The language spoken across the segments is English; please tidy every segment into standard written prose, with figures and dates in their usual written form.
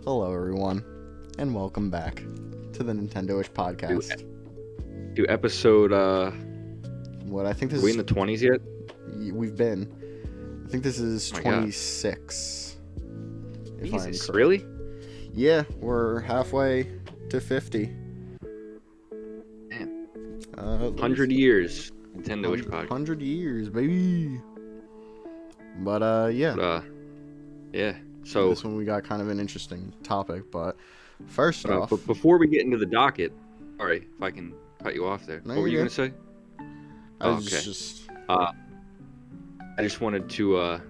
Hello, everyone, and welcome back to the Nintendoish podcast. To episode, What I think this are we is, in the 20s yet? we've been. I think this is Oh my God. 26. If I'm Jesus, correct. really? Yeah, we're halfway to 50. Damn. 100 years. Nintendoish podcast. 100 years, baby. But yeah. Yeah. So This one we got kind of an interesting topic, but first off, but before we get into the docket, sorry if I can cut you off there. No, What were you you're gonna say? I was okay. just I just wanted to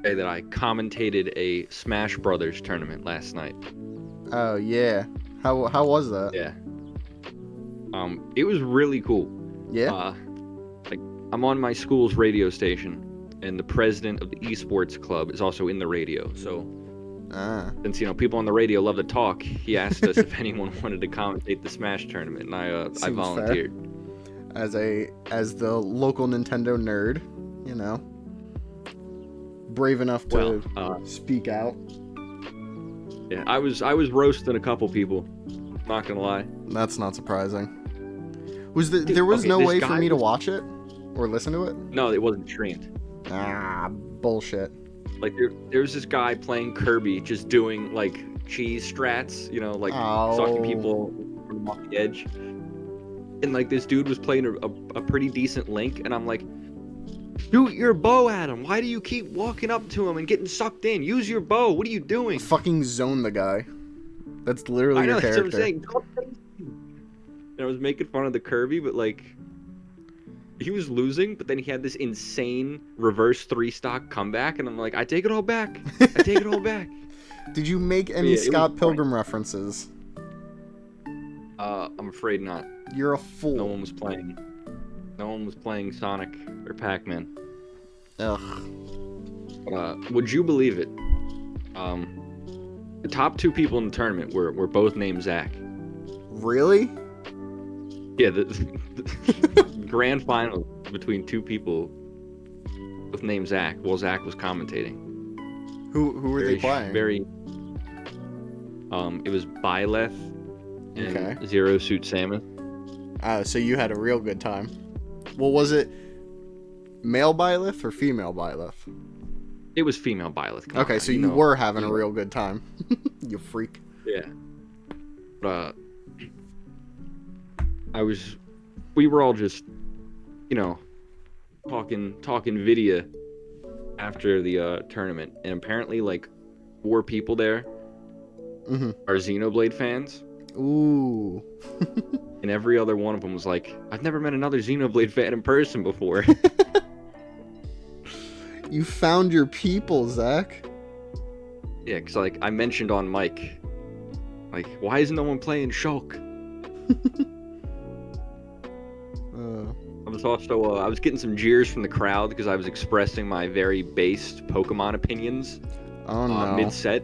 say that I commentated a Smash Brothers tournament last night. Oh yeah. How was that? Yeah. It was really cool. Yeah. Like I'm on my school's radio station, and the president of the esports club is also in the radio. So since people on the radio love to talk, he asked us if anyone wanted to commentate the Smash tournament, and I Seems volunteered. Fair. As the local Nintendo nerd, brave enough to speak out. Yeah, I was roasting a couple people. Not gonna lie. That's not surprising. There was no way for me to watch it or listen to it? No, it wasn't streamed. Ah, bullshit. Like there's this guy playing Kirby, just doing like cheese strats, sucking people from off the edge. And like this dude was playing a pretty decent Link, and I'm like, shoot your bow at him. Why do you keep walking up to him and getting sucked in? Use your bow. What are you doing? Fucking zone the guy. That's literally your that's character. what I'm saying. And I was making fun of the Kirby, but like he was losing, but then he had this insane reverse 3-stock comeback, and I'm like, I take it all back. I take it all back. Did you make any Scott Pilgrim references? I'm afraid not. You're a fool. No one was playing Sonic or Pac-Man. Ugh. Would you believe it? The top two people in the tournament were both named Zach. Really? Yeah, the grand final between two people with named Zach. Well, Zach was commentating. Who were they playing? It was Byleth and Zero Suit Samus. So you had a real good time. Well, was it male Byleth or female Byleth? It was female Byleth. Okay, so you were having a real good time. You freak. Yeah. We were all just, talking video after the tournament, and apparently like 4 people there are Xenoblade fans. Ooh. And every other one of them was like, I've never met another Xenoblade fan in person before. You found your people, Zach. Yeah, because like I mentioned on mic, like, why isn't no one playing Shulk? I was getting some jeers from the crowd because I was expressing my very based Pokemon opinions. Oh no. Mid-set.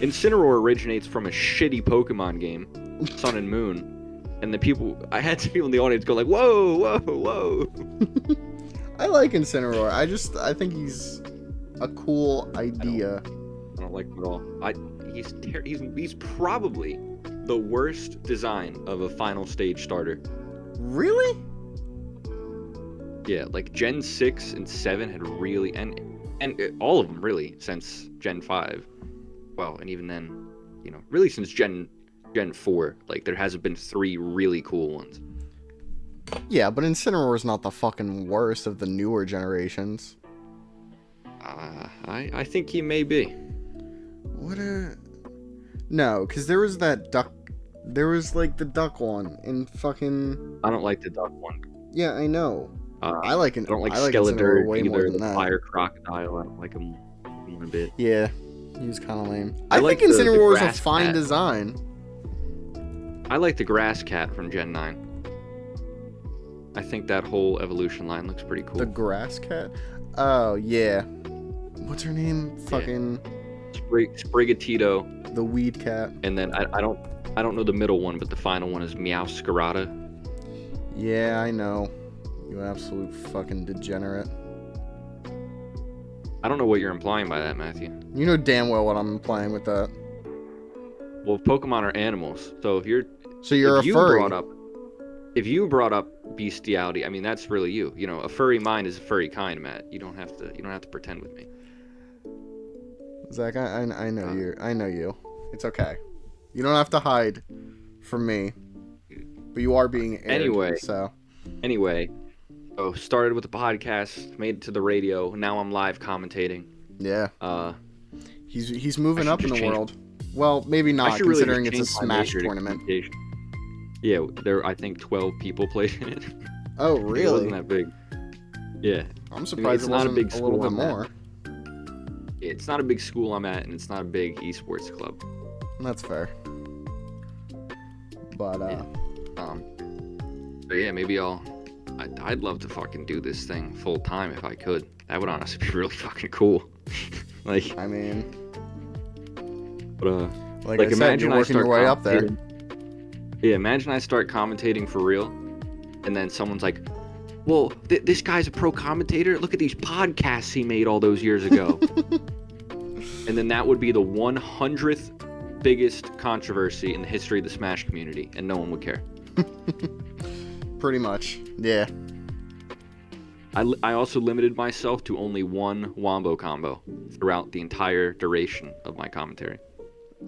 Incineroar originates from a shitty Pokemon game, Sun and Moon, and I had some people in the audience go like, whoa, whoa, whoa. I like Incineroar. I think he's a cool idea. I don't like him at all. He's probably the worst design of a final stage starter. Really? Yeah, like Gen 6 and 7 had really, and all of them really since Gen 5. Well, and even then, really since Gen 4, like there hasn't been 3 really cool ones. Yeah, but Incineroar is not the fucking worst of the newer generations. I think he may be. No, because there was that duck. There was like the duck one in fucking. I don't like the duck one. Yeah, I know. I like it. I don't like Skeletor way more than that. Fire Crocodile. I don't like him a bit. Yeah, he was kind of lame. I think Incineroar is a fine design. I like the Grass Cat from Gen 9. I think that whole evolution line looks pretty cool. The Grass Cat? Oh, yeah. What's her name? Fucking... Sprigatito. The Weed Cat. And then I don't know the middle one, but the final one is Meowscarada. Yeah, I know. You absolute fucking degenerate. I don't know what you're implying by that, Matthew. You know damn well what I'm implying with that. Well, Pokemon are animals, so if you're a furry. If you brought up bestiality, I mean that's really you. You know, a furry mind is a furry kind, Matt. You don't have to pretend with me. Zach, I know you. I know you. It's okay. You don't have to hide from me. But you are being aired, Anyway, so started with the podcast, made it to the radio. Now I'm live commentating. Yeah. He's moving up in the world. Well, maybe not, considering it's a Smash tournament. Yeah, there I think 12 people played in it. Oh, really? It wasn't that big. Yeah. I'm surprised it wasn't a little bit more. It's not a big school I'm at, and it's not a big esports club. That's fair. But But yeah, maybe I'd love to fucking do this thing full time if I could. That would honestly be really fucking cool. Like, I mean, but like I said, you're working your way up there. Yeah, imagine I start commentating for real, and then someone's like, "Well, this guy's a pro commentator. Look at these podcasts he made all those years ago." And then that would be the 100th biggest controversy in the history of the Smash community, and no one would care. Pretty much, yeah. I also limited myself to only one wombo combo throughout the entire duration of my commentary.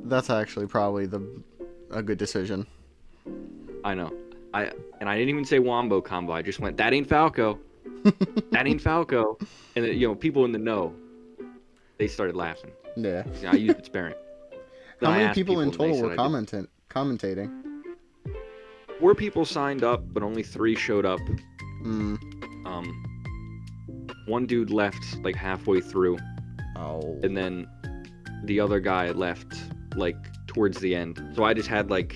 That's actually probably a good decision. I know. I didn't even say wombo combo. I just went, that ain't Falco. That ain't Falco. And then, you know, people in the know, they started laughing. Yeah. I used it sparing. How many people in total were commentating? 4 people signed up, but only 3 showed up. One dude left like halfway through. Oh. And then the other guy left like towards the end. So I just had like,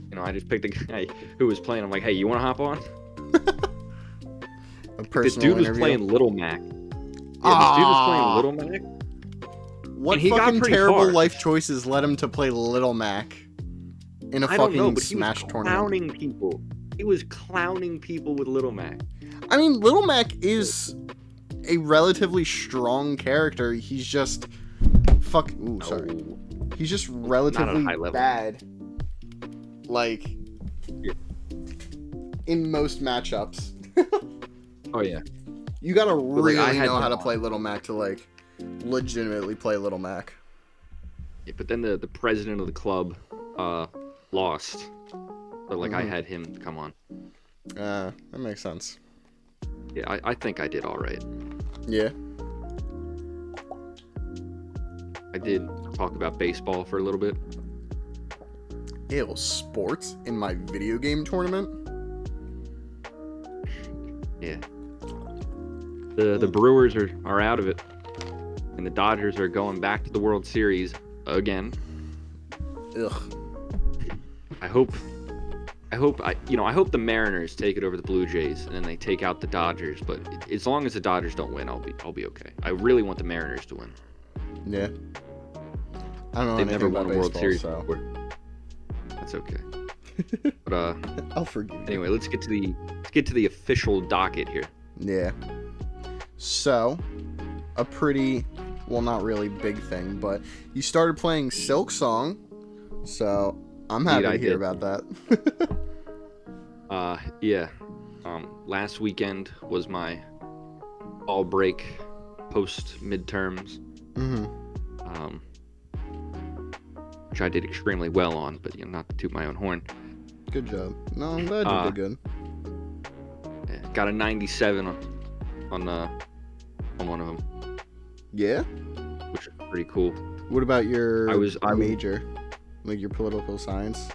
you know, I just picked a guy who was playing. I'm like, hey, you want to hop on? This dude was playing Little Mac. Yeah, this dude was playing Little Mac. What fucking terrible life choices led him to play Little Mac in a fucking Smash tournament? Clowning people. He was clowning people with Little Mac. I mean, Little Mac is a relatively strong character. He's just He's just relatively bad. Like, in most matchups. Oh yeah. You gotta really know how to play Little Mac to like legitimately play Little Mac. Yeah, but then the president of the club lost. But like I had him come on. That makes sense. Yeah, I think I did all right. Yeah. I did talk about baseball for a little bit. Ew, sports in my video game tournament? Yeah. The Brewers are out of it. And the Dodgers are going back to the World Series again. Ugh. I hope the Mariners take it over the Blue Jays and then they take out the Dodgers, but as long as the Dodgers don't win, I'll be okay. I really want the Mariners to win. Yeah. I don't know. They've never won a World Series before. That's okay. But I'll forgive you. Anyway, let's get to the official docket here. Yeah. So, a pretty, well, not really big thing, but you started playing Silk Song, so I'm happy to hear about that. Yeah. Last weekend was my fall break post midterms. Which I did extremely well on, but not to toot my own horn. Good job. No, I'm glad you did good. Yeah, got a 97 on one of them. Yeah? Which is pretty cool. What about your I major? Like your political science?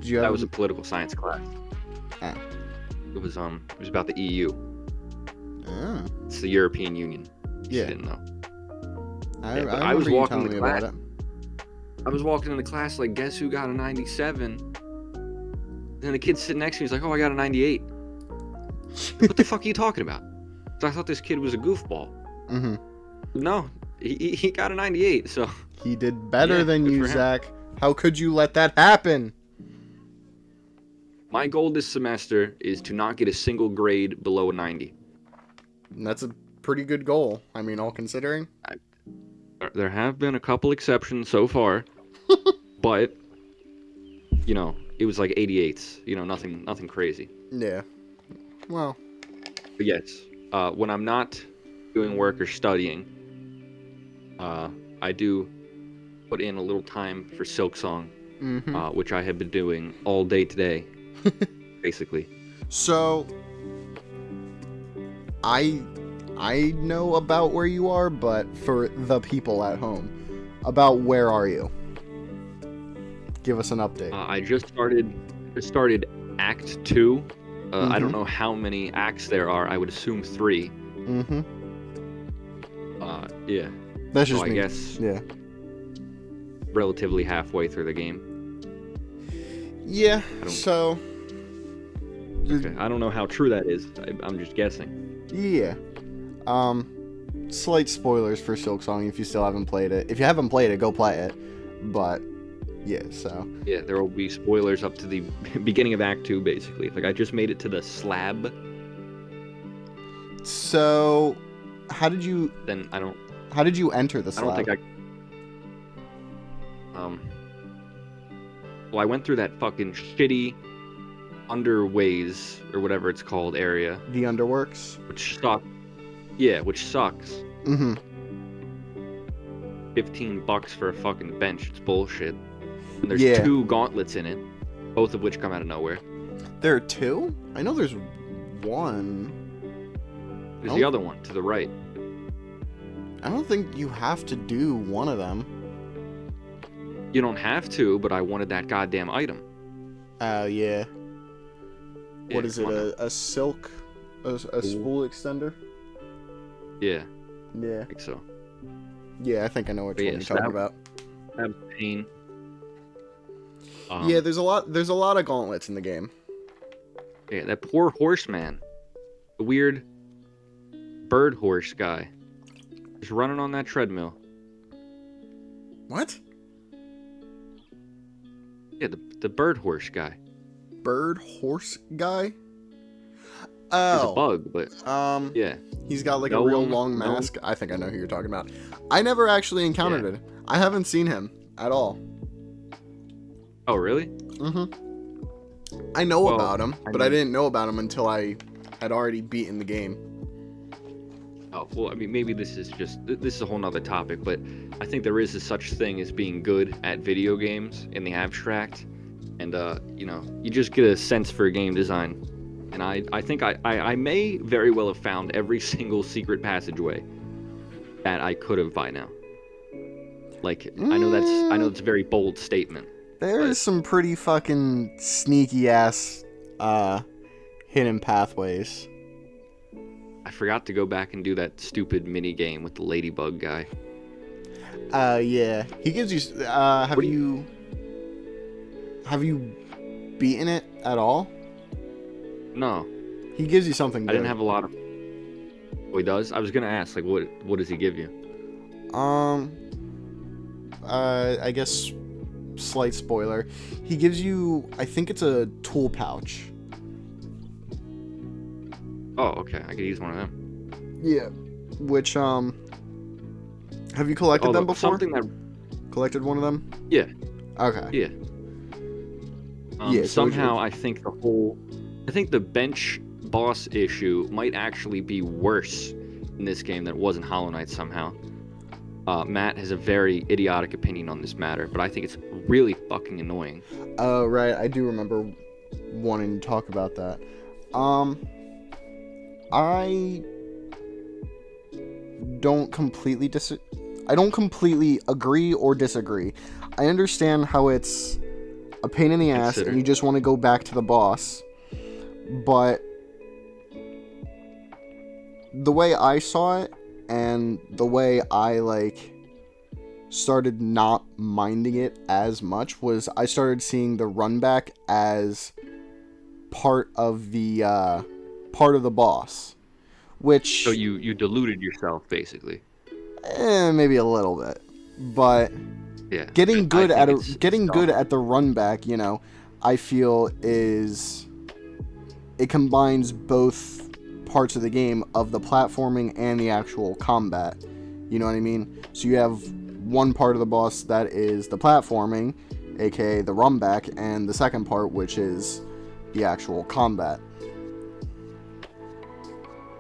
That was a political science class. Ah. It was about the EU. Ah. It's the European Union. Yeah. You didn't know. I was walking in the class. About it. I was walking in the class like, guess who got a 97? And then the kid sitting next to me is like, oh, I got a 98. What the fuck are you talking about? So I thought this kid was a goofball. Mm-hmm. No, he got a 98. So he did better than you, Zach. How could you let that happen? My goal this semester is to not get a single grade below a 90. And that's a pretty good goal. I mean, all considering. There have been a couple exceptions so far, but it was like 88s. Nothing crazy. Yeah. Well. But yes, when I'm not doing work or studying, I do put in a little time for Silksong, which I have been doing all day today, basically. So, I know about where you are, but for the people at home, about where are you? Give us an update. I just started Act 2. I don't know how many acts there are. I would assume 3. Mm-hmm. Yeah. That's just me. I guess. Yeah. Relatively halfway through the game. Yeah. So. Okay. I don't know how true that is. I'm just guessing. Yeah. Slight spoilers for Silksong if you still haven't played it. If you haven't played it, go play it. But. Yeah, so. Yeah, there will be spoilers up to the beginning of Act 2, basically. Like, I just made it to the slab. So, how did you... Then I don't... How did you enter the slab? I don't think Well, I went through that fucking shitty underways, or whatever it's called, area. The underworks? Which sucks. Yeah, which sucks. Mm-hmm. $15 for a fucking bench. It's bullshit. And there's 2 gauntlets in it, both of which come out of nowhere. There are 2? I know there's 1. There's the other one to the right. I don't think you have to do one of them. You don't have to, but I wanted that goddamn item. Yeah. What is it? A silk? A spool extender? Yeah. Yeah. I think so. Yeah, I think I know what you're talking about. That pain. Yeah, there's a lot of gauntlets in the game. Yeah, that poor horseman. The weird bird horse guy. Just running on that treadmill. What? Yeah, the bird horse guy. Bird horse guy? Oh. He's a bug, but yeah. He's got like a real long mask. I think I know who you're talking about. I never actually encountered it. I haven't seen him at all. Oh, really? Mm-hmm. I know about him, but I didn't know about him until I had already beaten the game. Oh, well, I mean, maybe this is a whole nother topic, but I think there is a such thing as being good at video games in the abstract, and, you just get a sense for game design. And I think I may very well have found every single secret passageway that I could have by now. Like, I know that's a very bold statement. There's some pretty fucking sneaky ass hidden pathways. I forgot to go back and do that stupid mini game with the ladybug guy. Yeah. He gives you have you beaten it at all? No. He gives you something good. I didn't have a lot of... Oh, he does? I was gonna ask, like, what does he give you? I guess slight spoiler. He gives you, I think it's a tool pouch. Oh, okay. I could use one of them. Yeah. Which, have you collected them before? Something that... Collected one of them? Yeah. Okay. Yeah. Yeah, somehow I think the bench boss issue might actually be worse in this game than it was in Hollow Knight somehow. Matt has a very idiotic opinion on this matter, but I think it's really fucking annoying. Oh, right. I do remember wanting to talk about that. I don't completely agree or disagree. I understand how it's a pain in the ass and you just want to go back to the boss. But the way I saw it and the way I started not minding it as much was I started seeing the run back as part of the boss, which... So you deluded yourself, basically. Maybe a little bit, but yeah, getting good at the run back, I feel it combines both parts of the game of the platforming and the actual combat. You know what I mean? So you have one part of the boss that is the platforming, aka the run back, and the second part, which is the actual combat.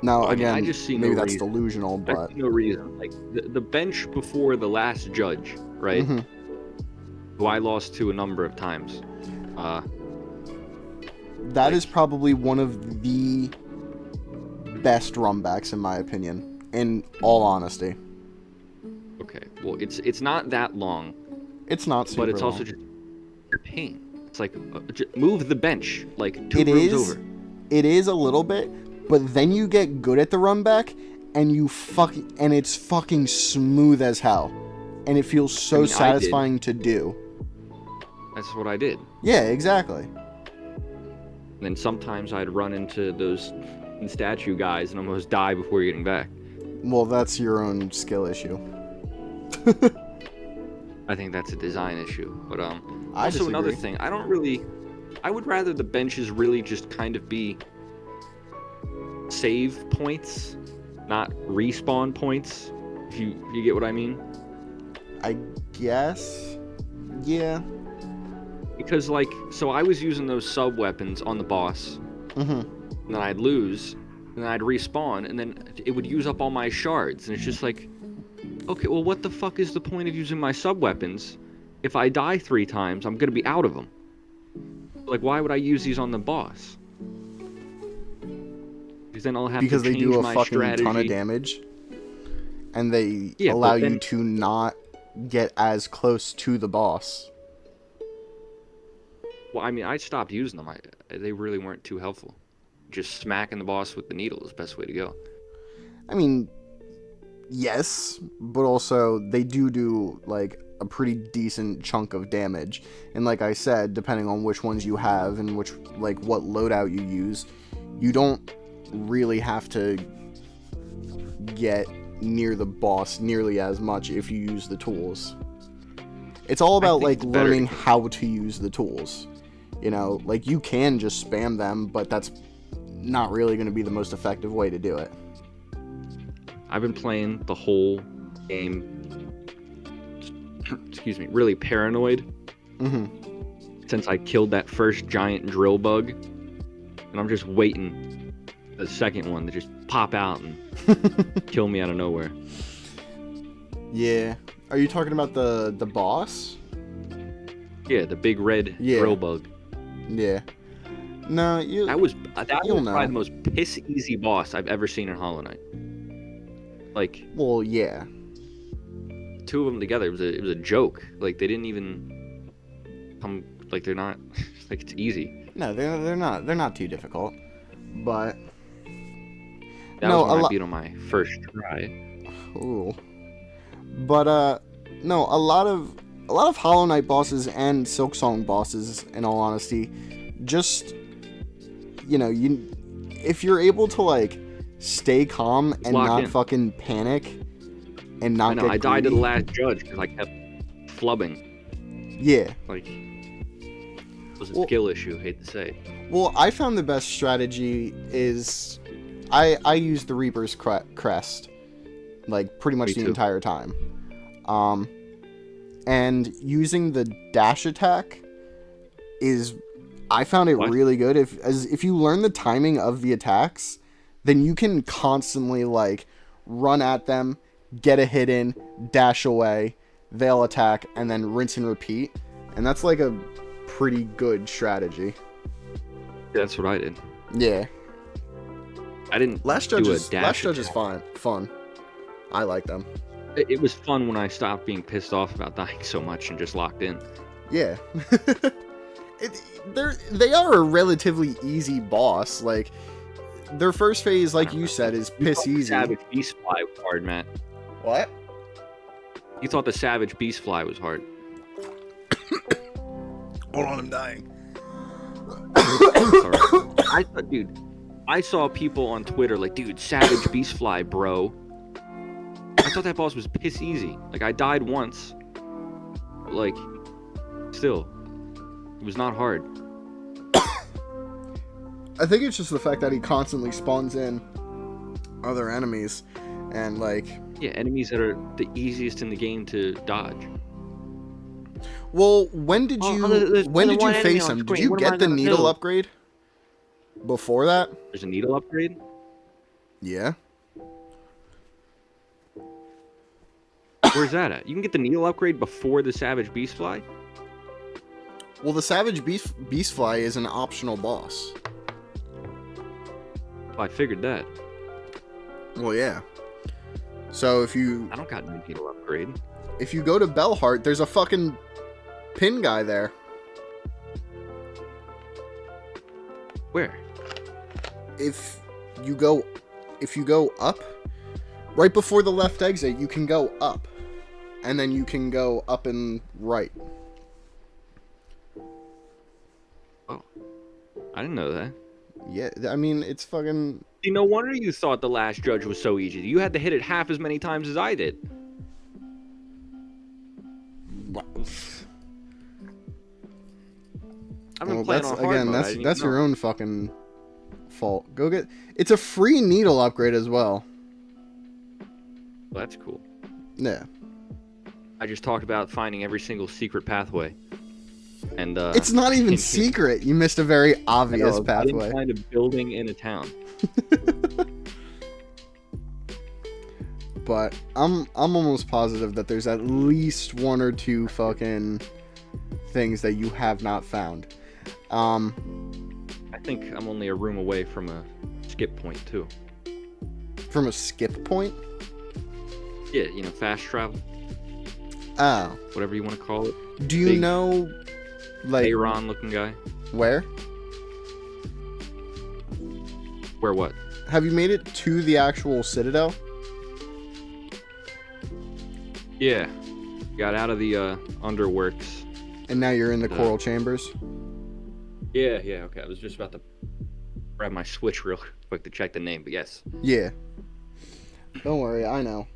Now, again, I just see maybe no that's reason. delusional, I but... see no reason. Like, the bench before the last judge, right? Mm-hmm. Who I lost to a number of times. That is probably one of the best run backs, in my opinion, in all honesty. Okay, well, it's not that long. It's not super long. But it's also just a pain. It's like, move the bench, like, two rooms over. It is a little bit, but then you get good at the run back, and and it's fucking smooth as hell. And it feels so satisfying to do. That's what I did. Yeah, exactly. And then sometimes I'd run into those statue guys and almost die before getting back. Well, that's your own skill issue. I think that's a design issue. But I also disagree. Another thing, I would rather the benches really just kind of be save points, not respawn points. If you get what I mean? I guess. Yeah. Because, like, so I was using those sub weapons on the boss, and then I'd lose, and then I'd respawn, and then it would use up all my shards, and it's just like, okay, well, what the fuck is the point of using my sub weapons? If I die 3 times, I'm gonna be out of them. Like, why would I use these on the boss? Because then I'll have to change my strategy. Because they do a fucking ton of damage, and they allow you to not get as close to the boss. Well, I mean, I stopped using them. They really weren't too helpful. Just smacking the boss with the needle is the best way to go. I mean, yes, but also they do like a pretty decent chunk of damage. And like I said, depending on which ones you have and what loadout you use, you don't really have to get near the boss nearly as much if you use the tools. It's all about like learning how to use the tools. You know, like you can just spam them, but that's not really going to be the most effective way to do it. I've been playing the whole game, excuse me, really paranoid. Since I killed that first giant drill bug, and I'm just waiting for the second one to just pop out and kill me out of nowhere. Yeah. Are you talking about the boss? Yeah, the big red drill bug. Yeah. No, that was probably the most piss easy boss I've ever seen in Hollow Knight. Like, well, yeah. 2 of them together, it was a joke. Like, they didn't even come, like, they're not like, it's easy. No, they're not too difficult. But that was when I beat on my first try. Ooh. But no, a lot of Hollow Knight bosses and Silksong bosses, in all honesty, just, you know, if you're able to like stay calm and not fucking panic and not get greedy. I died to the last judge because I kept flubbing. Yeah. Like, it was a skill issue, hate to say. Well, I found the best strategy is I used the Reaper's Crest like pretty much the entire time. And using the dash attack I found it really good. If you learn the timing of the attacks, then you can constantly like run at them, get a hit in, dash away, they'll attack, and then rinse and repeat. And that's like a pretty good strategy. That's what I did. Yeah. I didn't Last Judge is fun. I like them. It was fun when I stopped being pissed off about dying so much and just locked in. Yeah. They are a relatively easy boss. Like, their first phase, like you said, is piss easy. Savage Beast Fly was hard, Matt. What? You thought the Savage Beast Fly was hard. Hold on, I'm dying. Sorry. Dude, I saw people on Twitter like, dude, Savage Beast Fly, bro. I thought that boss was piss easy. Like, I died once. But, like, still, it was not hard. I think it's just the fact that he constantly spawns in other enemies, and like enemies that are the easiest in the game to dodge. Well, when did you face him? Did you get the needle upgrade before that? There's a needle upgrade? Yeah. Where's that at? You can get the needle upgrade before the Savage Beastfly? Well, the Savage Beastfly is an optional boss. Well, I figured that. Well, yeah. So if you... I don't got no needle upgrade. If you go to Bellheart, there's a fucking pin guy there. Where? If you go up, right before the left exit, you can go up. And then you can go up and right. Oh. I didn't know that. Yeah, I mean, it's fucking... No wonder you thought the last judge was so easy. You had to hit it half as many times as I did. I've been playing on hard mode. That's your own fucking fault. Go get... It's a free needle upgrade as well. Well, that's cool. Yeah. I just talked about finding every single secret pathway. And it's not even secret. You missed a very obvious pathway. I didn't find a building in a town. But I'm almost positive that there's at least one or two fucking things that you have not found. I think I'm only a room away from a skip point too. From a skip point? Yeah, you know, fast travel. Oh. Whatever you want to call it. Do you know, like... Aaron looking guy. Where? Where what? Have you made it to the actual Citadel? Yeah. Got out of the underworks. And now you're in the Coral Chambers? Yeah, okay. I was just about to grab my Switch real quick to check the name, but yes. Yeah. Don't worry, I know.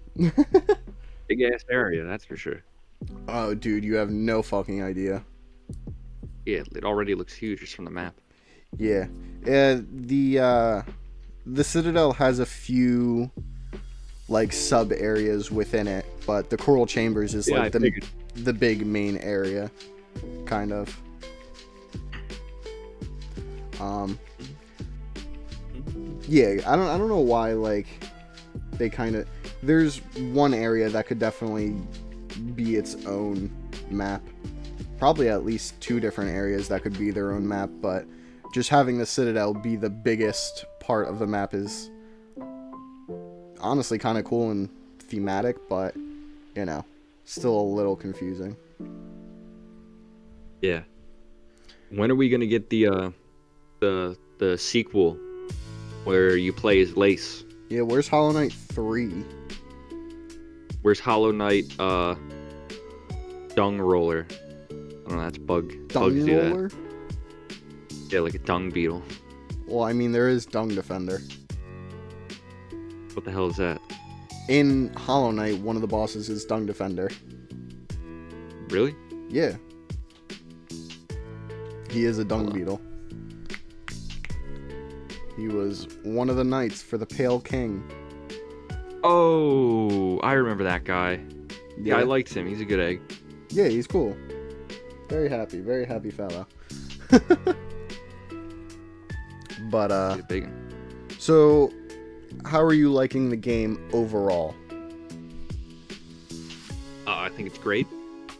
Big ass area, that's for sure. Oh, dude, you have no fucking idea. Yeah, it already looks huge just from the map. Yeah. The Citadel has a few, like, sub-areas within it, but the Coral Chambers is, like, the big main area, kind of. Yeah, I don't know why, like, they kind of... There's one area that could definitely be its own map. Probably at least two different areas that could be their own map, but just having the Citadel be the biggest part of the map is honestly kind of cool and thematic, but, you know, still a little confusing. Yeah. When are we gonna get the sequel where you play as Lace? Yeah, where's Hollow Knight 3? Where's Hollow Knight Dung Roller? I don't know, that's Bugs do Roller? That. Yeah, like a dung beetle. Well, I mean, there is Dung Defender. What the hell is that? In Hollow Knight, one of the bosses is Dung Defender. Really? Yeah. He is a dung beetle. He was one of the knights for the Pale King. Oh, I remember that guy. Yeah, I liked him. He's a good egg. Yeah, he's cool. Very happy fellow. But, big. So, how are you liking the game overall? I think it's great.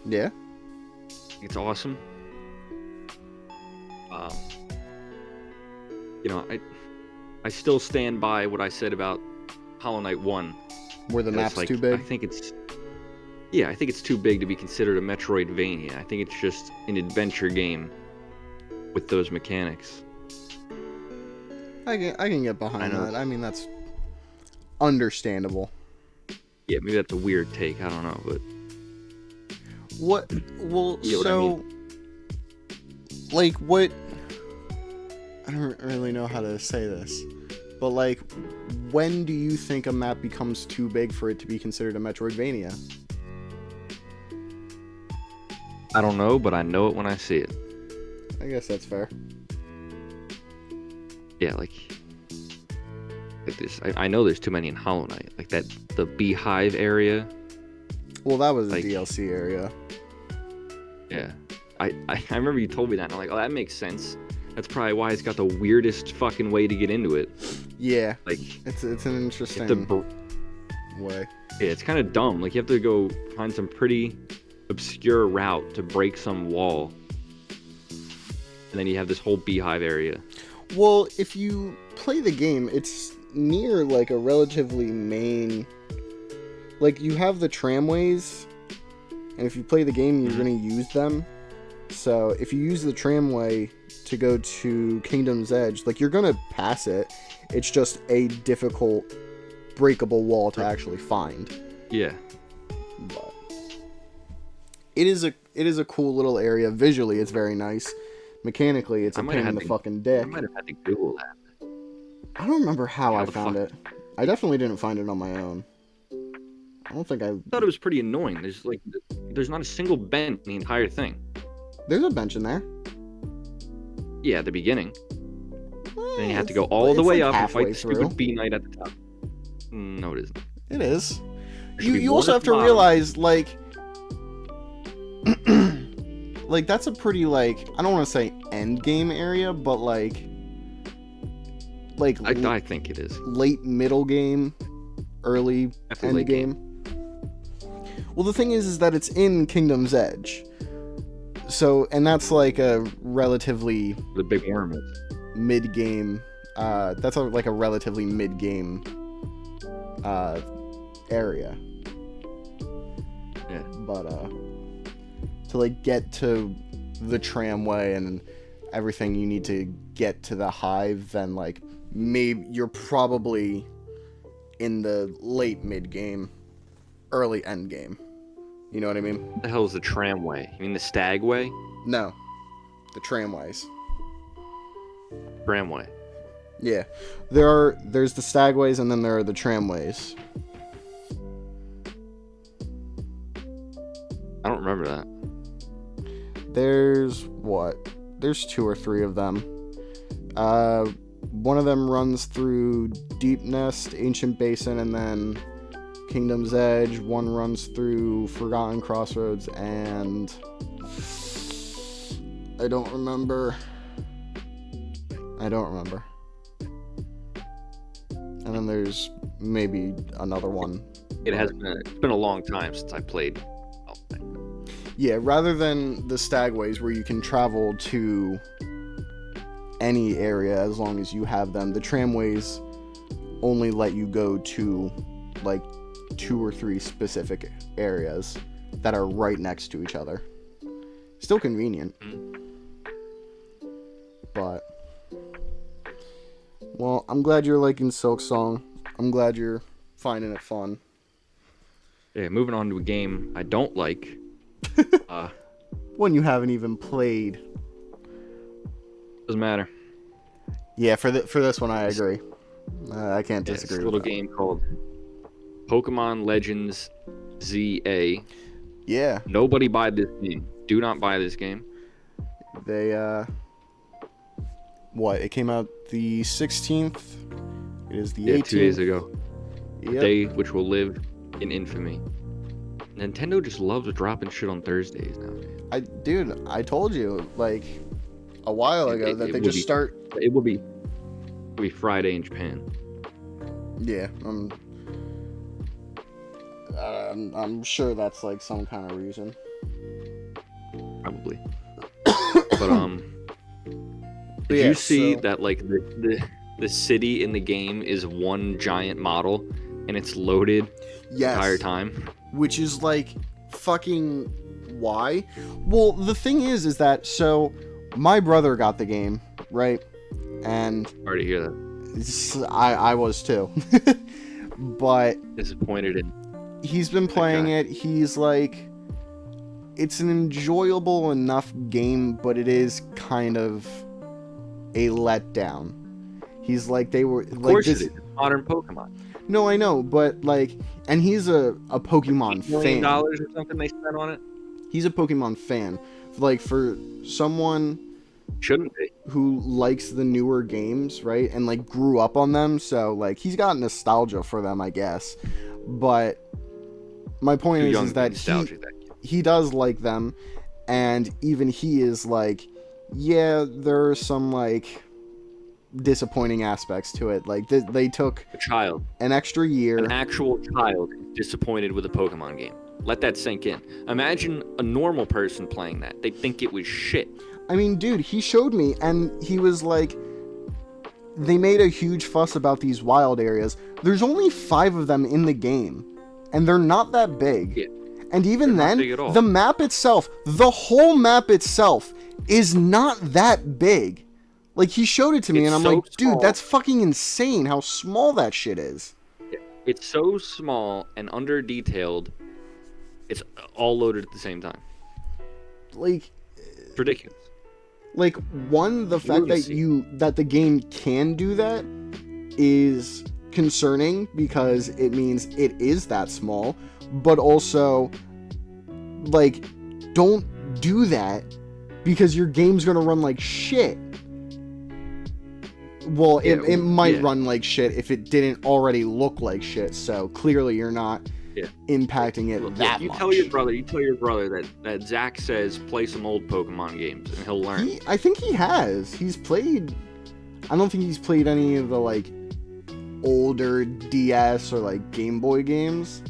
Yeah? It's awesome. You know, I still stand by what I said about Hollow Knight 1. Where the map's like, too big? I think it's too big to be considered a Metroidvania. I think it's just an adventure game with those mechanics. I can get behind that. I mean, that's understandable. Yeah, maybe that's a weird take. I don't know, but... What? Well, you know so... what I mean? Like, what... I don't really know how to say this. But, like, when do you think a map becomes too big for it to be considered a Metroidvania? I don't know, but I know it when I see it. I guess that's fair. Yeah, like... like this. I know there's too many in Hollow Knight. Like the beehive area. Well, that was like, a DLC area. Yeah. I remember you told me that, and I'm like, oh, that makes sense. That's probably why it's got the weirdest fucking way to get into it. Yeah. Like, it's an interesting way. Yeah, it's kind of dumb. Like, you have to go find some pretty obscure route to break some wall. And then you have this whole beehive area. Well, if you play the game, it's near, like, a relatively main... Like, you have the tramways, and if you play the game, you're going to use them. So, if you use the tramway to go to Kingdom's Edge, like, you're going to pass it. It's just a difficult, breakable wall to actually find. Yeah. But it is a cool little area. Visually, it's very nice. Mechanically, it's a pain in the fucking dick. I might have had to Google that. I don't remember how I found it. I definitely didn't find it on my own. I don't think I thought it was pretty annoying. There's not a single bench in the entire thing. There's a bench in there. Yeah, at the beginning. Then you have to go all the way up and fight the stupid bee knight at the top. No, it isn't. It is. You also have to realize, like, like, that's a pretty, like, I don't want to say end game area, but like I think it is late middle game, early end game. Well, the thing is that it's in Kingdom's Edge, so, and that's like a relatively the big worm is mid game. That's like a relatively mid game area. Yeah, but to like get to the tramway and everything you need to get to the hive, then like maybe you're probably in the late mid game, early end game. You know what I mean? What the hell is the tramway? You mean the stagway? No, the tramways. Tramway. Yeah, there's the stagways and then there are the tramways. I don't remember that. There's 2 or 3 of them. One of them runs through Deep Nest, Ancient Basin, and then Kingdom's Edge. One runs through Forgotten Crossroads, and I don't remember. And then there's maybe another one. It's been a long time since I played. Yeah, rather than the stagways where you can travel to any area as long as you have them, the tramways only let you go to like 2 or 3 specific areas that are right next to each other. Still convenient. But, well, I'm glad you're liking Silk Song. I'm glad you're finding it fun. Yeah, moving on to a game I don't like. One you haven't even played. Doesn't matter. Yeah, for this one I agree. I can't disagree. It's a little game called Pokemon Legends ZA. Yeah. Nobody buy this game. Do not buy this game. They it came out the 16th. It is the 18th. 2 days ago. Yep. A day which will live in infamy. Nintendo just loves dropping shit on Thursdays now, man. I told you like a while ago that they just start. It will be Friday in Japan. Yeah, I'm sure that's like some kind of reason. Probably. But did you see that like the city in the game is one giant model and it's loaded the entire time? Which is like fucking why? Well, the thing is that so my brother got the game, right? And sorry to hear that. I was too. But disappointed in. He's been playing it. He's like, it's an enjoyable enough game, but it is kind of a letdown. He's like, they were of course like this, it is. Modern Pokemon. No, I know, but like, and he's a Pokemon $8 million fan. $1 or something they spent on it. He's a Pokemon fan. Like for someone Shouldn't be. who likes the newer games, right? And like grew up on them, so like he's got nostalgia for them, I guess. But my point Too is, young is to be that nostalgic. he does like them, and even he is like, yeah, there are some like disappointing aspects to it. Like they took A child, an extra year. an actual child, is disappointed with a Pokemon game. Let that sink in. Imagine a normal person playing that. They'd think it was shit. I mean, dude, he showed me, and he was like, they made a huge fuss about these wild areas. There's only 5 of them in the game, and they're not that big. Yeah. And even They're not then, big at all. the map itself, the whole map itself, is not that big. Like, he showed it to me, It's and I'm so like, dude, small. that's fucking insane how small that shit is. It's so small and under-detailed, it's all loaded at the same time. Like, It's ridiculous. Like, one, the fact that the game can do that is concerning because it means it is that small, but also, like, don't do that because your game's gonna run like shit. Well, it might run like shit if it didn't already look like shit, so clearly you're not impacting it that you much. Tell your brother that Zach says play some old Pokemon games and he'll learn. I think he has. He's played. I don't think he's played any of the like older DS or like Game Boy games,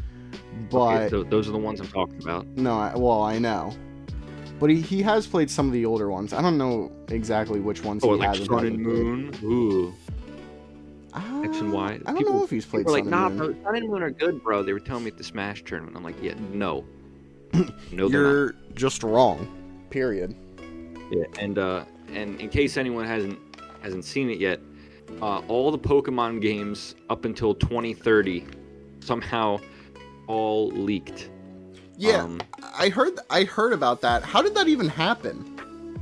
but those are the ones I'm talking about. No, I know, but he has played some of the older ones. I don't know exactly which ones he like has. Sun and Moon. Ooh. X and Y. I don't know if he's played. Like, nah, bro, Sun and Moon are good, bro. They were telling me at the Smash tournament. I'm like, yeah, no. No, you're just wrong. Period. Yeah, and in case anyone hasn't seen it yet, all the Pokemon games up until 2030 somehow all leaked. Yeah, I heard about that. How did that even happen?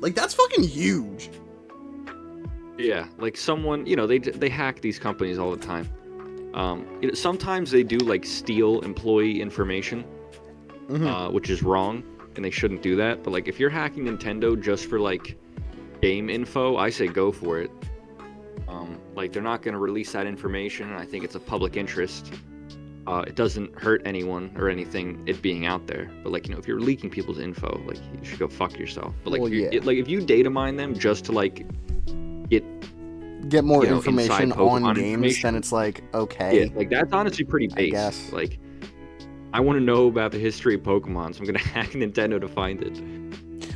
Like, that's fucking huge. Yeah, like someone, they hack these companies all the time. Sometimes they do like steal employee information, which is wrong, and they shouldn't do that. But like, if you're hacking Nintendo just for like game info, I say go for it. Like, they're not going to release that information, and I think it's a public interest. It doesn't hurt anyone or anything, it being out there. But like, if you're leaking people's info, like, you should go fuck yourself. But like, if you data mine them just to like get more information on games, then it's like, okay. Yeah, like, that's honestly pretty base. I guess. Like, I want to know about the history of Pokemon, so I'm gonna hack Nintendo to find it.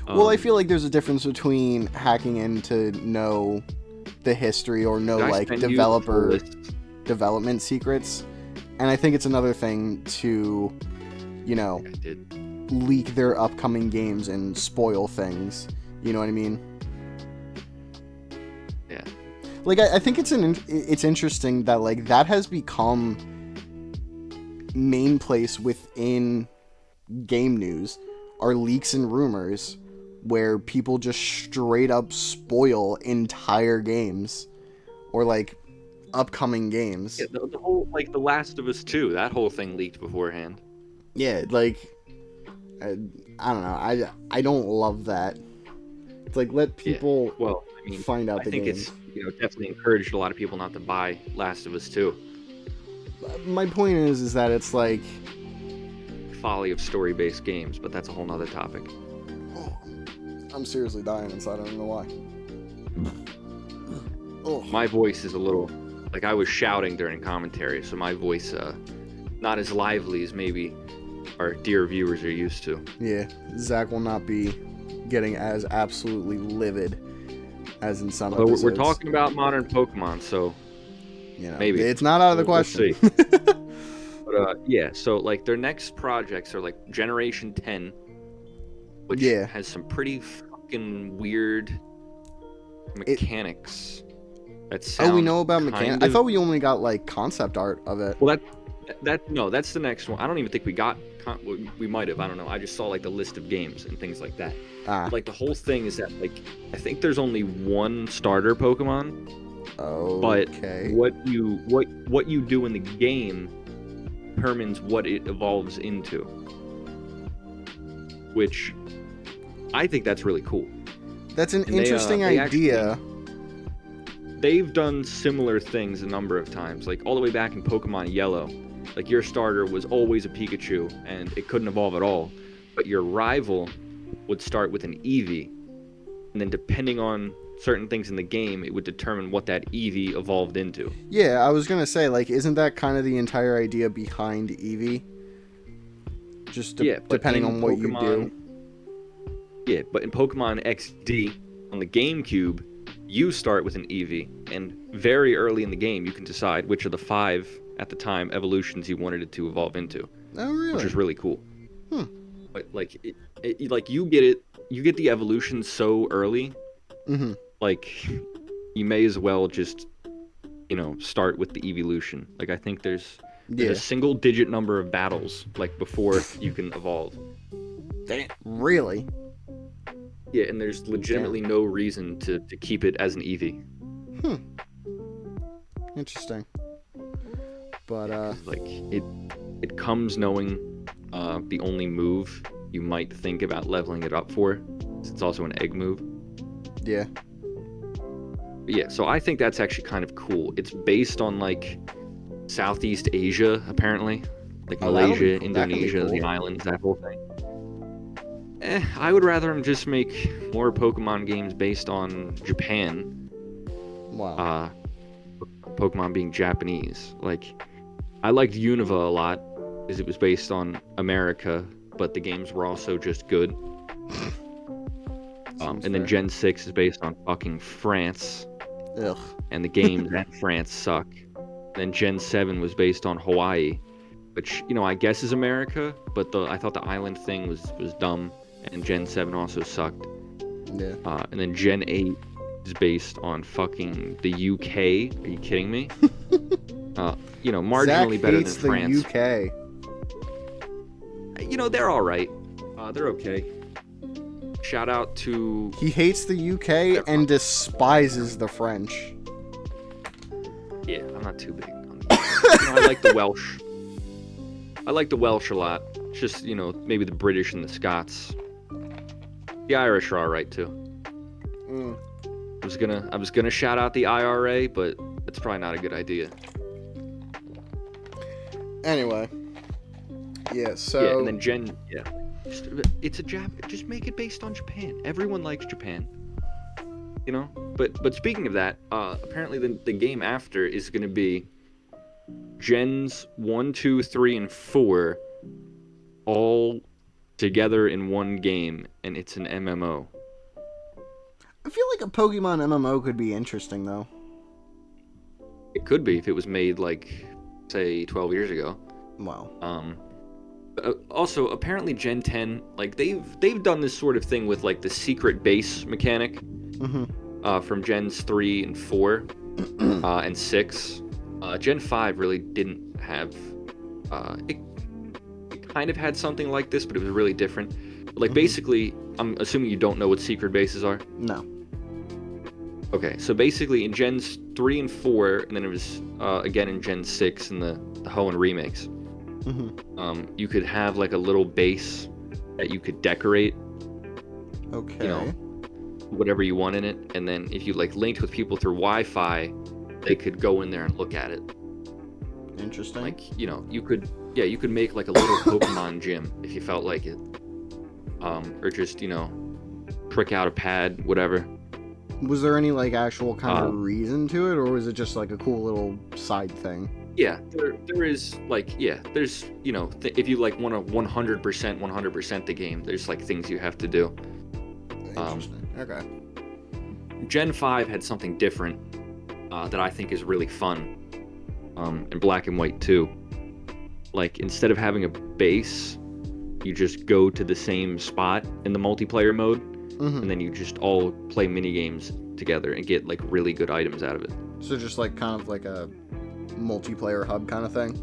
Well, I feel like there's a difference between hacking in to know the history or know like development secrets, and I think it's another thing to, leak their upcoming games and spoil things. You know what I mean? Yeah. Like, I think it's interesting that like that has become main place within game news are leaks and rumors where people just straight up spoil entire games or like upcoming games. Yeah, the whole, like, The Last of Us 2, that whole thing leaked beforehand. Yeah, like, I don't know. I don't love that. It's like, let people find out the game. I think it's definitely encouraged a lot of people not to buy Last of Us 2. My point is that it's like folly of story-based games, but that's a whole nother topic. I'm seriously dying inside. I don't know why. My voice is a little, like, I was shouting during commentary, so my voice not as lively as maybe our dear viewers are used to. Yeah, Zach will not be getting as absolutely livid as in some episodes. We're talking about modern Pokemon, so maybe it's not out of the question. We'll see. But yeah, so like their next projects are like Generation 10, which has some pretty fucking weird mechanics. We know about mechanics. I thought we only got like concept art of it. Well, that's the next one. I don't even think we got. We might have. I don't know. I just saw like the list of games and things like that. Like, the whole thing is that, like, I think there's only one starter Pokemon. Okay. But what you do in the game determines what it evolves into, which I think that's really cool. That's an And interesting idea. They've done similar things a number of times, like all the way back in Pokemon Yellow. Like your starter was always a Pikachu, and it couldn't evolve at all. But your rival would start with an Eevee, and then depending on certain things in the game, it would determine what that Eevee evolved into. Yeah, I was gonna say, like, isn't that kind of the entire idea behind Eevee? Just depending on what you do. Yeah, but in Pokemon XD on the GameCube, you start with an Eevee, and very early in the game, you can decide which of the 5 at the time evolutions you wanted it to evolve into. Oh, really? Which is really cool. But like, like you get the evolution so early. Mm-hmm. Like, you may as well just, start with the evolution. Like, I think there's a single-digit number of battles like before you can evolve. Damn. Really? Yeah, and there's legitimately no reason to keep it as an Eevee. Interesting. But like it comes knowing the only move you might think about leveling it up for. It's also an egg move. Yeah. Yeah, so I think that's actually kind of cool. It's based on like Southeast Asia, apparently, like Malaysia, Indonesia, cool. The islands, that whole thing. I would rather them just make more Pokemon games based on Japan. Wow. Pokemon being Japanese. Like, I liked Unova a lot because it was based on America, but the games were also just good. And then Gen 6 is based on fucking France. Ugh. And the games at France suck. Then Gen 7 was based on Hawaii, which, I guess is America, but I thought the island thing was dumb, and Gen 7 also sucked. Yeah. And then Gen 8 is based on fucking the UK. Are you kidding me? Marginally Zach better hates than France. The UK. They're all right. They're okay. Shout out to... He hates the UK and despises the French. Yeah, I'm not too big on I like the Welsh. I like the Welsh a lot. It's just, maybe the British and the Scots. The Irish are all right too. I was gonna shout out the IRA, but it's probably not a good idea. Anyway. Yeah, so... Yeah, and then just make it based on Japan. Everyone likes Japan. But speaking of that, apparently the game after is going to be Gens 1, 2, 3, and 4 all together in one game, and it's an MMO. I feel like a Pokemon MMO could be interesting, though. It could be if it was made, like, say, 12 years ago. Wow. Also, apparently Gen 10, like, they've done this sort of thing with, like, the secret base mechanic. From Gens 3 and 4 and 6. Gen 5 really didn't have... It kind of had something like this, but it was really different. Like, basically, I'm assuming you don't know what secret bases are? No. Okay, so basically in Gens 3 and 4, and then it was again in Gen 6 in the Hoenn remakes, you could have, like, a little base that you could decorate. Okay. Whatever you want in it, and then if you, like, linked with people through Wi-Fi, they could go in there and look at it. Interesting. Like, you could make, like, a little Pokemon gym if you felt like it. Or just, prick out a pad, whatever. Was there any, like, actual kind of reason to it, or was it just, like, a cool little side thing? Yeah, there is, like, there's, if you, like, want to 100% the game, there's, like, things you have to do. Interesting. Okay. Gen 5 had something different that I think is really fun, in Black and White 2. Like, instead of having a base, you just go to the same spot in the multiplayer mode, and then you just all play minigames together and get, like, really good items out of it. So just, like, kind of like a multiplayer hub kind of thing?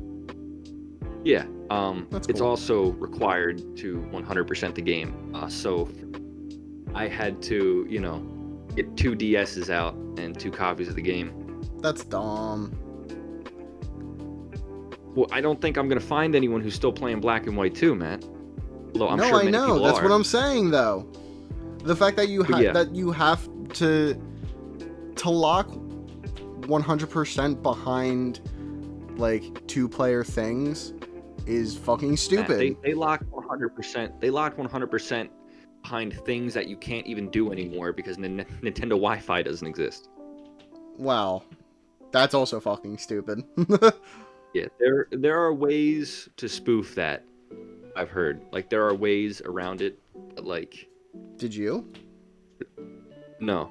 Yeah. That's it's cool. also required to 100% the game. So I had to, get 2 DSs out and 2 copies of the game. That's dumb. Well, I don't think I'm going to find anyone who's still playing Black and White 2, Matt. Although I'm no, sure I many know. people That's are. what I'm saying, though. The fact that you have to lock 100% behind like 2-player things is fucking stupid. They locked 100%. They locked 100% behind things that you can't even do anymore because Nintendo Wi-Fi doesn't exist. Wow, that's also fucking stupid. Yeah, there are ways to spoof that. I've heard like there are ways around it. But, like, did you? No,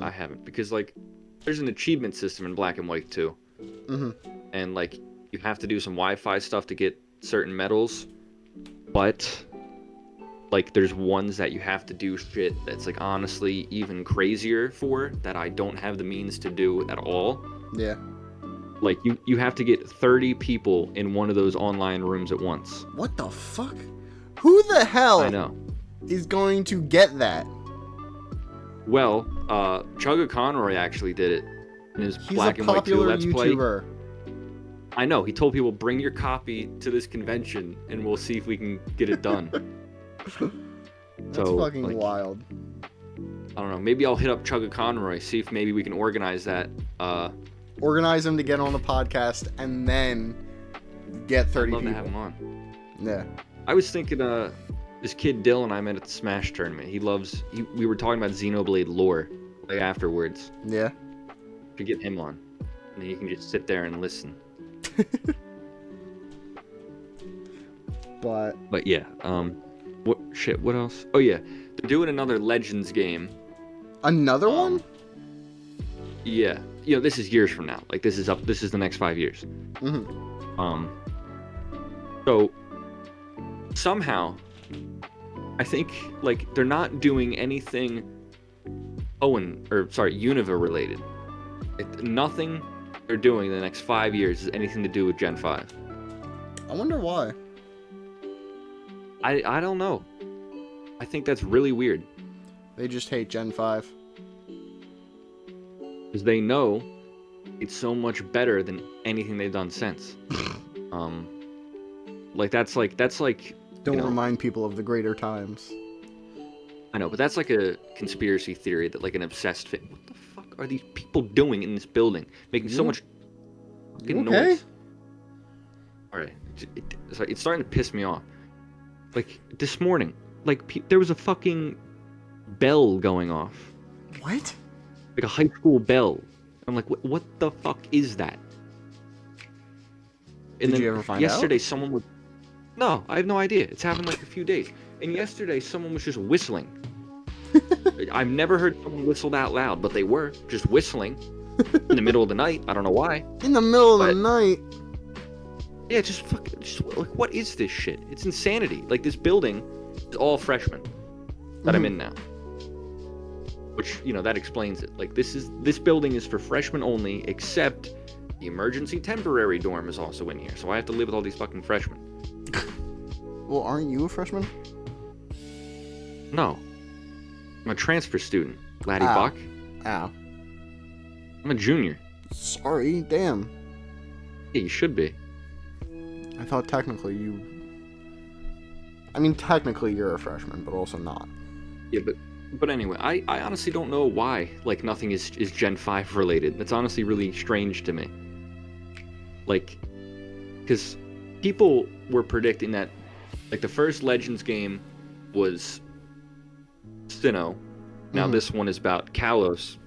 I haven't because like there's an achievement system in Black and White too, and like you have to do some Wi-Fi stuff to get certain medals, but like there's ones that you have to do shit that's like honestly even crazier for that I don't have the means to do at all. Yeah. Like you have to get 30 people in one of those online rooms at once. What the fuck? Who the hell I know is going to get that? Well, Chugga Conroy actually did it in his Black and White 2 Let's YouTuber. Play. I know, he told people, bring your copy to this convention and we'll see if we can get it done. That's fucking like, wild. I don't know, maybe I'll hit up Chugga Conroy, see if maybe we can organize that. Organize him to get on the podcast and then get 30 people. I'd love to have him on. Yeah. I was thinking, this kid Dylan I met at the Smash tournament. We were talking about Xenoblade lore, like afterwards. Yeah. To get him on, and then you can just sit there and listen. But yeah, what else? Oh yeah, they're doing another Legends game. Another one? Yeah, this is years from now. Like this is the next 5 years. So somehow, I think like they're not doing anything Unova related. Nothing they're doing in the next 5 years is anything to do with Gen 5. I wonder why. I don't know. I think that's really weird. They just hate Gen 5. Because they know it's so much better than anything they've done since. That's like don't remind people of the greater times. I know, but that's like a conspiracy theory that like an obsessed fan. What the fuck are these people doing in this building, making so much fucking noise? All right, it's starting to piss me off. Like this morning, like there was a fucking bell going off. What? Like a high school bell. I'm like, what the fuck is that? And Did you ever find yesterday out? Someone was. No, I have no idea. It's happened like a few days. And yesterday someone was just whistling. I've never heard someone whistle that loud, but they were just whistling in the middle of the night. I don't know why. In the middle of the night? Yeah, just like, what is this shit? It's insanity. Like, this building is all freshmen that I'm in now. Which, that explains it. Like, this building is for freshmen only, except the emergency temporary dorm is also in here. So I have to live with all these fucking freshmen. Well, aren't you a freshman? No. I'm a transfer student, Laddie Buck. Ow. I'm a junior. Sorry, damn. Yeah, you should be. I thought technically you... I mean, technically you're a freshman, but also not. Yeah, but anyway, I honestly don't know why, like, nothing is Gen 5 related. That's honestly really strange to me. Like, because people were predicting that, like, the first Legends game was Sinnoh. Now this one is about Kalos.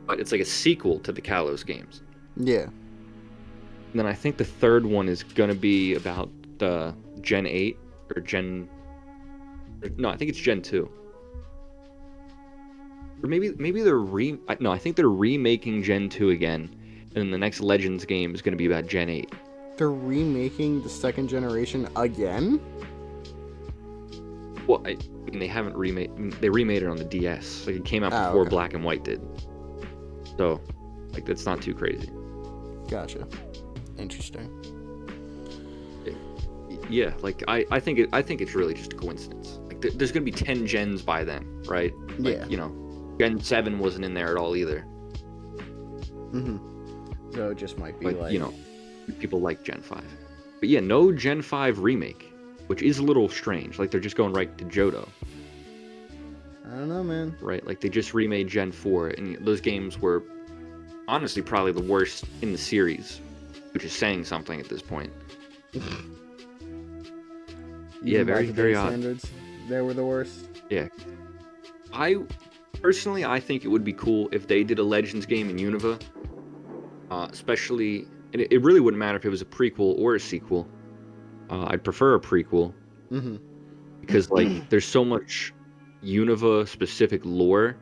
But it's like a sequel to the Kalos games. Yeah. And then I think the third one is gonna be about Gen 8 or Gen. No, I think it's Gen 2. Or maybe they're I think they're remaking Gen 2 again, and then the next Legends game is gonna be about Gen 8. They're remaking the second generation again? Well, I mean, they haven't remade. They remade it on the DS. Like, it came out before Black and White did. So, like, that's not too crazy. Gotcha. Interesting. Yeah, like I think it's really just a coincidence. Like, there's gonna be 10 gens by then, right? Like, yeah. Gen 7 wasn't in there at all either. So it just might be like people like Gen 5. But yeah, no Gen 5 remake, which is a little strange. Like, they're just going right to Johto. I don't know, man. Right? Like, they just remade Gen 4, and those games were honestly probably the worst in the series, which is saying something at this point. Yeah, very, very odd. Standards, they were the worst. Yeah. Personally, I think it would be cool if they did a Legends game in Unova. Especially, and it really wouldn't matter if it was a prequel or a sequel. I'd prefer a prequel. Mm-hmm. Because, like, there's so much Unova-specific lore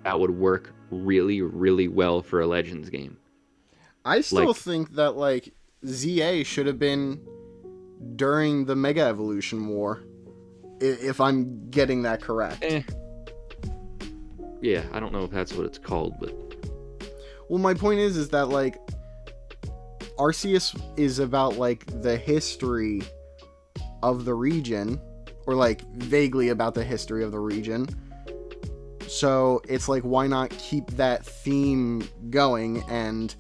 that would work really, really well for a Legends game. I still think that, like, ZA should have been during the Mega Evolution War, if I'm getting that correct. Yeah, I don't know if that's what it's called, but... Well, my point is that, like, Arceus is about, like, the history of the region, or, like, vaguely about the history of the region. So, it's like, why not keep that theme going and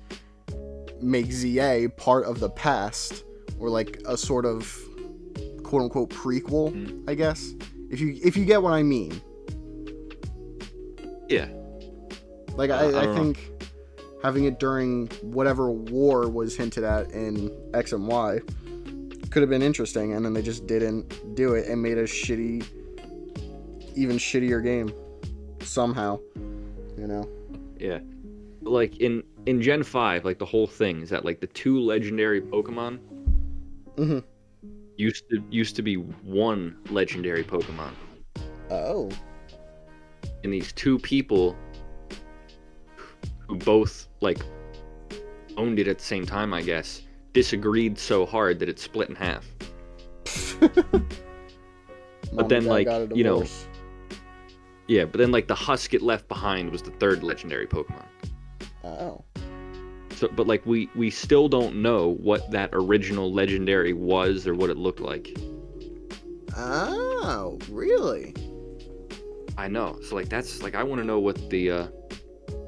make ZA part of the past, or, like, a sort of quote-unquote prequel, I guess? If you get what I mean. Yeah. Like, I think having it during whatever war was hinted at in X and Y could have been interesting, and then they just didn't do it and made a even shittier game somehow, you know? Yeah. Like, in Gen 5, like, the whole thing is that, like, the 2 legendary Pokemon used to be 1 legendary Pokemon. Oh. And these 2 people who both, like, owned it at the same time, I guess, disagreed so hard that it split in half. But then, like, you know... Yeah, but then, like, the Husket left behind was the 3rd legendary Pokemon. Oh. So, but, like, we still don't know what that original legendary was or what it looked like. Oh, really? I know. So, like, that's, like, I want to know what the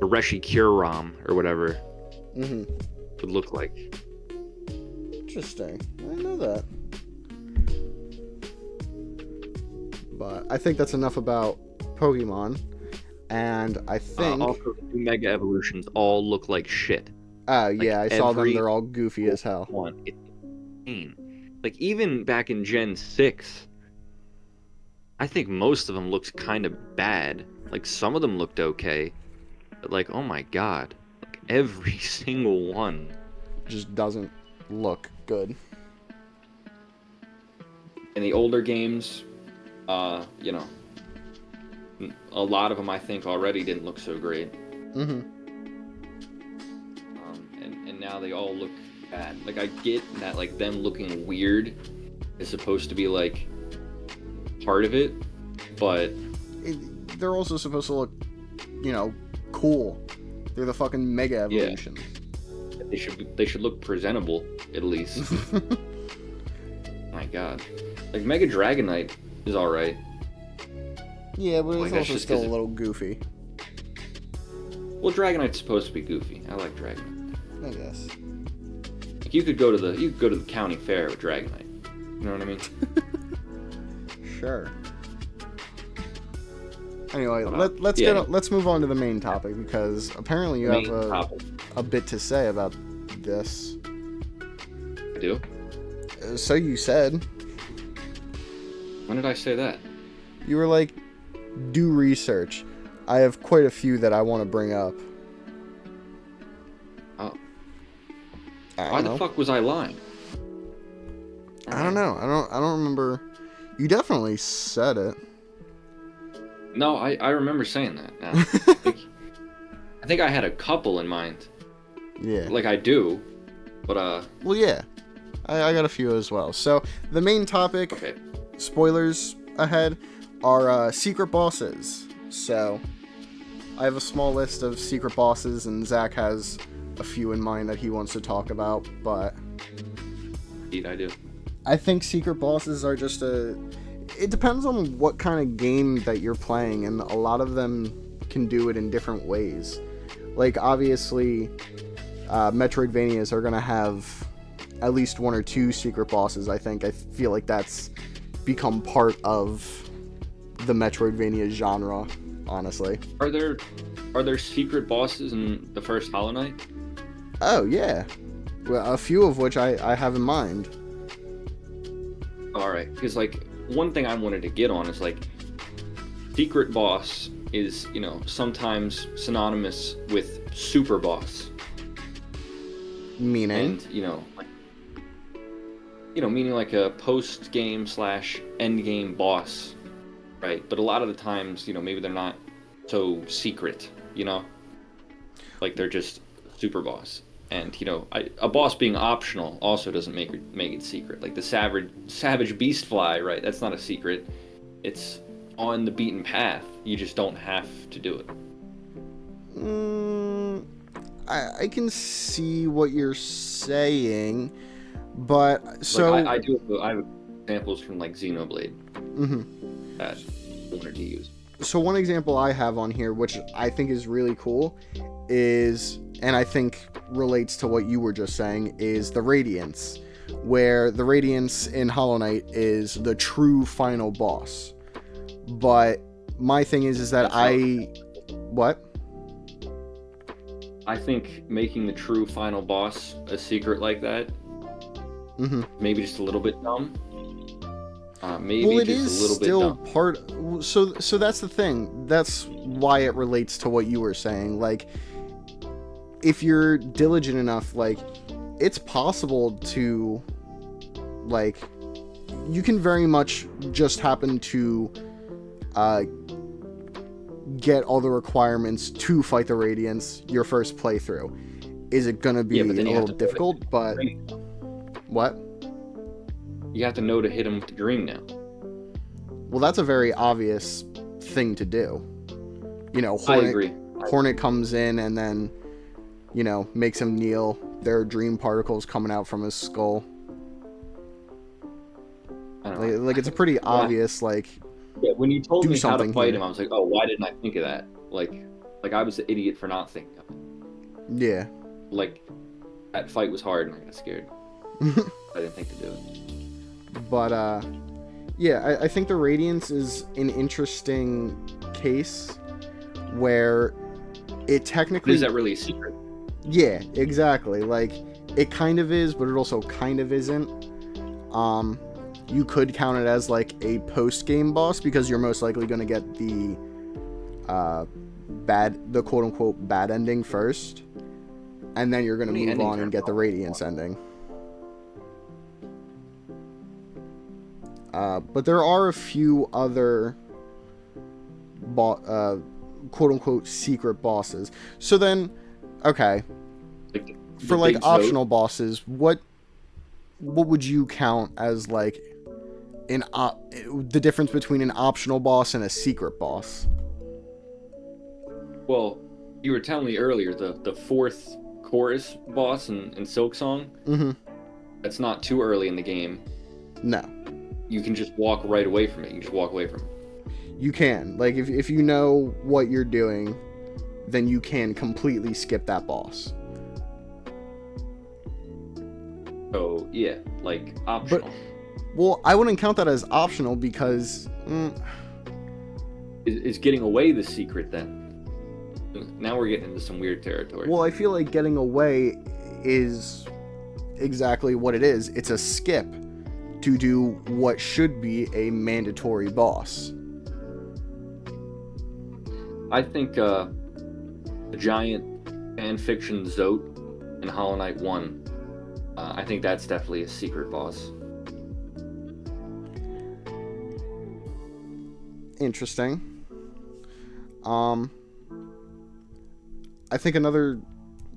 Reshikiram or whatever would look like. Interesting. I didn't know that. But I think that's enough about Pokemon. And I think... also, the new Mega Evolutions all look like shit. Oh, yeah, I saw them. They're all goofy as hell. It's insane. Like, even back in Gen 6, I think most of them looked kind of bad. Like, some of them looked okay. But, like, oh my god. Like, every single one just doesn't look good. In the older games, you know, a lot of them I think already didn't look so great. And now they all look bad. Like, I get that, like, them looking weird is supposed to be, like, part of it, but... They're also supposed to look, you know, cool. They're the fucking Mega Evolution. Yeah. They should look presentable, at least. My god. Like, Mega Dragonite is alright. Yeah, but it's also still a little goofy. Well, Dragonite's supposed to be goofy. I like Dragonite. I guess. Like, you could go to the county fair with Dragonite. You know what I mean? Sure. Anyway, let's move on to the main topic, because apparently you have a bit to say about this. I do? So you said. When did I say that? You were like, do research. I have quite a few that I want to bring up. Oh. Why the fuck was I lying? I don't know. I don't remember. You definitely said it. No, I remember saying that. Yeah. I think I had a couple in mind. Yeah. Like, I do, but Well, yeah. I got a few as well. So, the main topic, okay. Spoilers ahead, are secret bosses. So, I have a small list of secret bosses, and Zach has a few in mind that he wants to talk about, but... Indeed, I do. I think secret bosses are just it depends on what kind of game that you're playing, and a lot of them can do it in different ways. Like, obviously, Metroidvanias are going to have at least 1 or 2 secret bosses, I think. I feel like that's become part of the Metroidvania genre honestly. Are there secret bosses in the first Hollow Knight? Oh yeah, well, a few of which I have in mind. All right, because like one thing I wanted to get on is like secret boss is, you know, sometimes synonymous with super boss. Meaning? And, you know, meaning like a post game / end game boss, right? But a lot of the times, you know, maybe they're not so secret, you know, like they're just super boss. And you know, a boss being optional also doesn't make it secret. Like the savage beast fly, right? That's not a secret. It's on the beaten path. You just don't have to do it. I can see what you're saying, but so like I have examples from like Xenoblade that I wanted to use. So one example I have on here, which I think is really cool, is, and I think relates to what you were just saying, is the Radiance, where the Radiance in Hollow Knight is the true final boss. But my thing is that what? I think making the true final boss a secret like that, maybe just a little bit dumb. Maybe it just is a little still bit dumb. part. So that's the thing. That's why it relates to what you were saying. Like, if you're diligent enough, like, it's possible to, like, you can very much just happen to get all the requirements to fight the Radiance your first playthrough. Is it gonna be a little difficult? But what? You have to know to hit him with the dream now. Well, that's a very obvious thing to do. You know, I agree. Hornet comes in and then, you know, makes him kneel. There are dream particles coming out from his skull. Like it's a pretty obvious, like... Yeah, when you told me how to fight here. him, I was like, oh, why didn't I think of that? Like I was the idiot for not thinking of it. Yeah. Like, that fight was hard and I got scared. I didn't think to do it. But, yeah, I think the Radiance is an interesting case where it technically... Is that really a secret? Yeah, exactly. Like, it kind of is, but it also kind of isn't. You could count it as, like, a post-game boss, because you're most likely going to get the quote-unquote bad ending first, and then you're going to move on and get the Radiance ending. But there are a few other quote-unquote secret bosses. So then, okay, for like optional bosses, what would you count as like the difference between an optional boss and a secret boss? Well, you were telling me earlier the fourth chorus boss in Silksong. That's not too early in the game. No. You can just walk right away from it. You can just walk away from it. You can. Like, if you know what you're doing, then you can completely skip that boss. Oh, yeah. Like, optional. Well, I wouldn't count that as optional because... Is getting away the secret, then? Now we're getting into some weird territory. Well, I feel like getting away is exactly what it is. It's a skip to do what should be a mandatory boss. I think the giant fanfiction Zote in Hollow Knight 1, I think that's definitely a secret boss. Interesting. I think another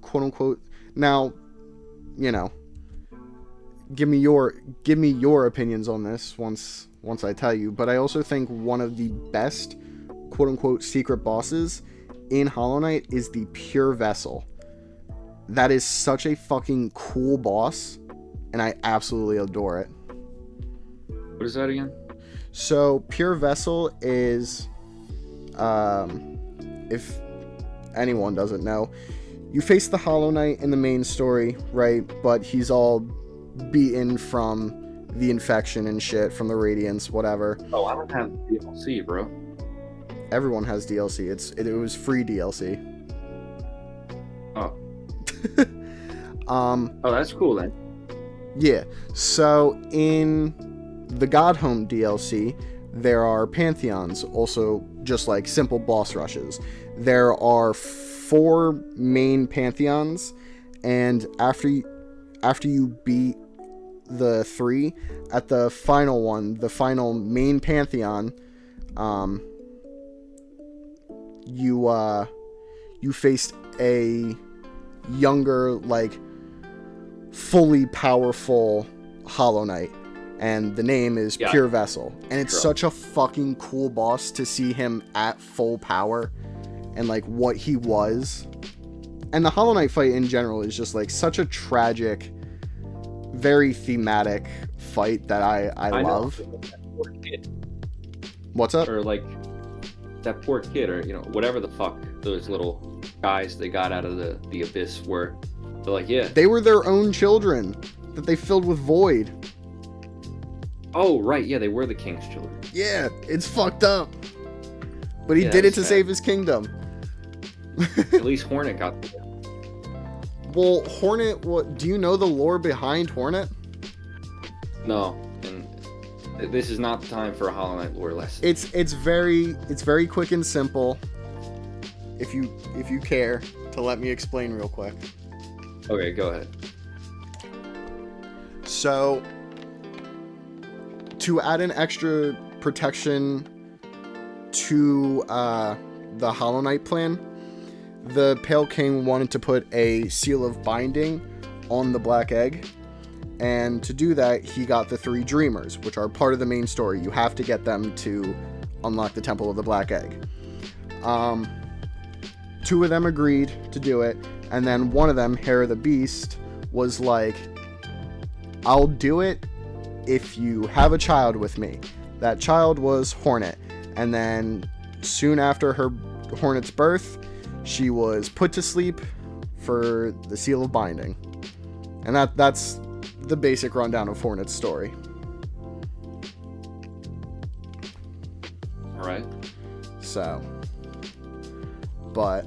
quote-unquote... Now, you know, give me your opinions on this once I tell you, but I also think one of the best quote-unquote secret bosses in Hollow Knight is the Pure Vessel. That is such a fucking cool boss, and I absolutely adore it. What is that again? So, Pure Vessel is, if anyone doesn't know, you face the Hollow Knight in the main story, right? But he's all beaten from the infection and shit, from the Radiance, whatever. Oh, I don't have the DLC, bro. Everyone has DLC. It was free DLC. Oh. Oh, that's cool then. Yeah. So in the Godhome DLC, there are pantheons, also just like simple boss rushes. There are 4 main pantheons, and after you beat the 3 at the final one, the final main pantheon, you faced a younger, like, fully powerful Hollow Knight, and the name is Pure Vessel, and it's such a fucking cool boss to see him at full power and like what he was. And the Hollow Knight fight in general is just like such a tragic, very thematic fight that I love. What's up? Or like that poor kid, or whatever the fuck those little guys they got out of the abyss were. They're like, yeah, they were their own children that they filled with void. Oh right, yeah, they were the king's children. Yeah, it's fucked up, but he did it to save his kingdom. At least Hornet got there. Well, Hornet, what do you know the lore behind Hornet? No, and this is not the time for a Hollow Knight lore lesson. It's very quick and simple. If you care to let me explain real quick. Okay, go ahead. So, to add an extra protection to the Hollow Knight plan, the Pale King wanted to put a seal of binding on the black egg, and to do that, he got the 3 dreamers, which are part of the main story. You have to get them to unlock the Temple of the Black Egg. 2 of them agreed to do it, and then one of them, Hair of the Beast, was like, I'll do it if you have a child with me. That child was Hornet, and then soon after Hornet's birth, she was put to sleep for the seal of binding. And that's the basic rundown of Hornet's story. Alright. So, but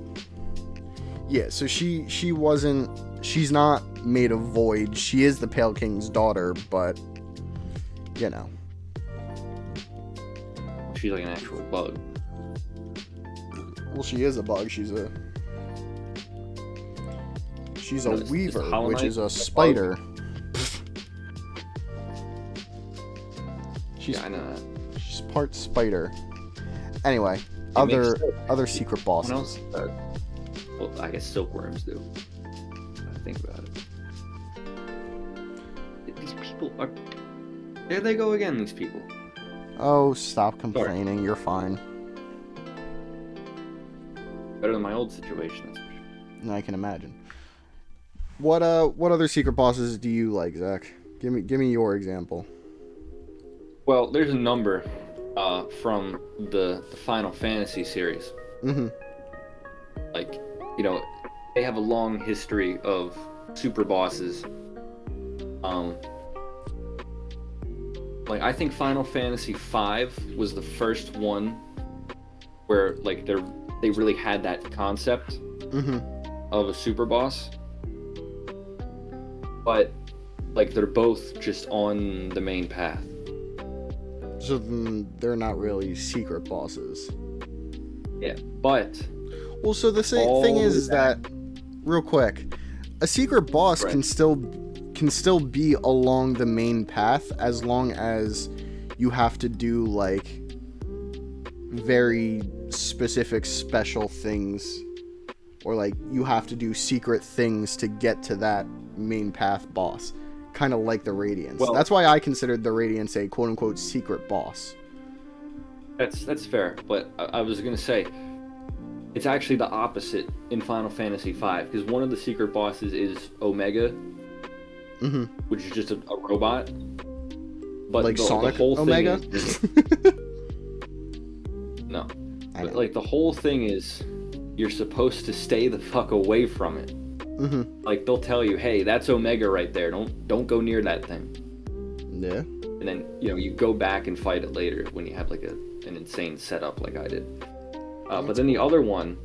yeah, so she's not made of void. She is the Pale King's daughter, but she's like an actual bug. Well, she is a bug. She's a weaver, which is a spider. I know that. She's part spider. Anyway, other secret bosses. Well, I guess silkworms do. I think about it. These people are. There they go again. These people. Oh, stop complaining. Sorry. You're fine. Better than my old situation. That's for sure. I can imagine. What other secret bosses do you like, Zach? Give me your example. Well, there's a number from the Final Fantasy series. Mm-hmm. Like, they have a long history of super bosses. Like, I think Final Fantasy V was the first one where, like, they really had that concept of a super boss. But, like, they're both just on the main path. So they're not really secret bosses. Yeah, but... Well, so the thing is that, real quick, a secret boss can still be along the main path as long as you have to do, like, very specific special things, or, like, you have to do secret things to get to that main path boss. Kind of like the Radiance. Well, that's why I considered the Radiance a quote-unquote secret boss. That's fair, but I was going to say, it's actually the opposite in Final Fantasy V, because one of the secret bosses is Omega, which is just a robot. But like Sonic the whole Omega? Thing is, no. But, like, the whole thing is you're supposed to stay the fuck away from it. Like, they'll tell you, hey, that's Omega right there. Don't go near that thing. Yeah. And then, you go back and fight it later when you have, like, an insane setup like I did. But then the other one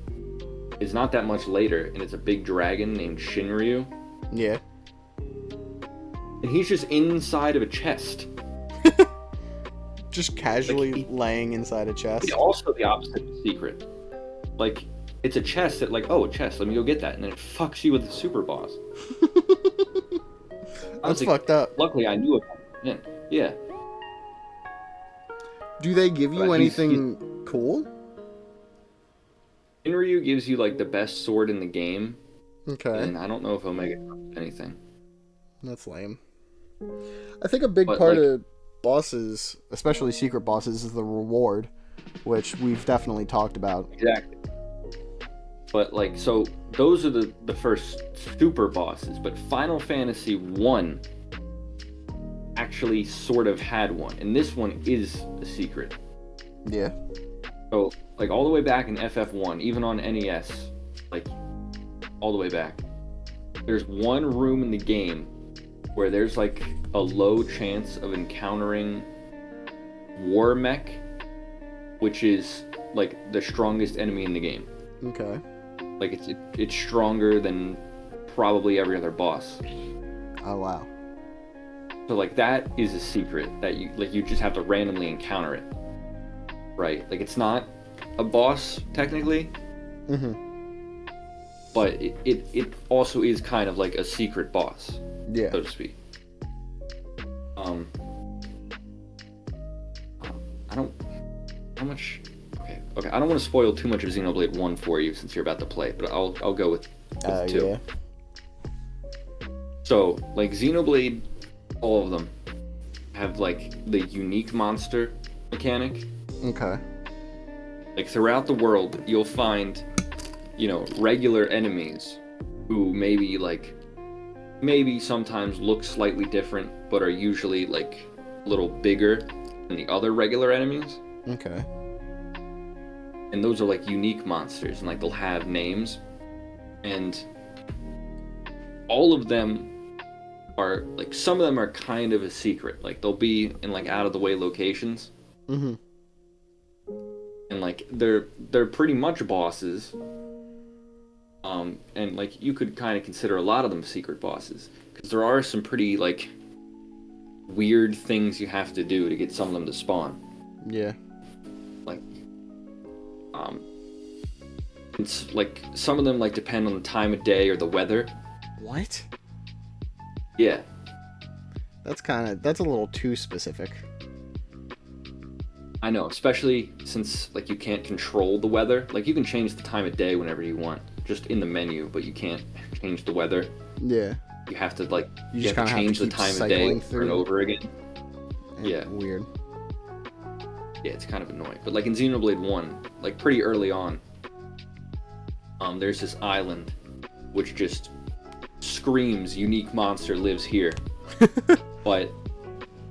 is not that much later, and it's a big dragon named Shinryu. Yeah. And he's just inside of a chest. Just casually laying inside a chest. Also the opposite of secret. Like, it's a chest that, like, oh, a chest, let me go get that. And then it fucks you with the super boss. That's fucked up. Luckily, I knew it. Yeah. Do they give you anything cool? Shinryu gives you, like, the best sword in the game. Okay. And I don't know if Omega does anything. That's lame. I think a big part of bosses, especially secret bosses, is the reward, which we've definitely talked about. Exactly. But, like, so those are the first super bosses, but Final Fantasy 1 actually sort of had one, and this one is a secret. Yeah. So, like, all the way back in FF1, even on NES, like, all the way back, there's one room in the game where there's, like, a low chance of encountering War Mech, which is, like, the strongest enemy in the game. Okay. Like, it's stronger than probably every other boss. Oh, wow. So, like, that is a secret that you just have to randomly encounter it. Right? Like, it's not a boss, technically. Mm-hmm. But it also is kind of like a secret boss. Yeah. So to speak. I don't... How much... Okay, I don't want to spoil too much of Xenoblade 1 for you since you're about to play, but I'll go with 2. Yeah. So, like, Xenoblade, all of them have, like, the unique monster mechanic. Okay. Like, throughout the world, you'll find, you know, regular enemies who maybe sometimes look slightly different, but are usually, like, a little bigger than the other regular enemies. Okay. And those are, like, unique monsters, and, like, they'll have names. And all of them are, like, some of them are kind of a secret. Like, they'll be in, like, out-of-the-way locations. Mm-hmm. And, like, they're pretty much bosses. And, like, you could kind of consider a lot of them secret bosses. Because there are some pretty, like, weird things you have to do to get some of them to spawn. Yeah. Like, it's, like, some of them, like, depend on the time of day or the weather. What? Yeah. That's a little too specific. I know, especially since, like, you can't control the weather. Like, you can change the time of day whenever you want, just in the menu, but you can't change the weather. Yeah. You have to, like, you have to change the time of day over and over again. Yeah. Weird. Yeah, it's kind of annoying. But, like, in Xenoblade 1, like, pretty early on, there's this island which just screams unique monster lives here. But,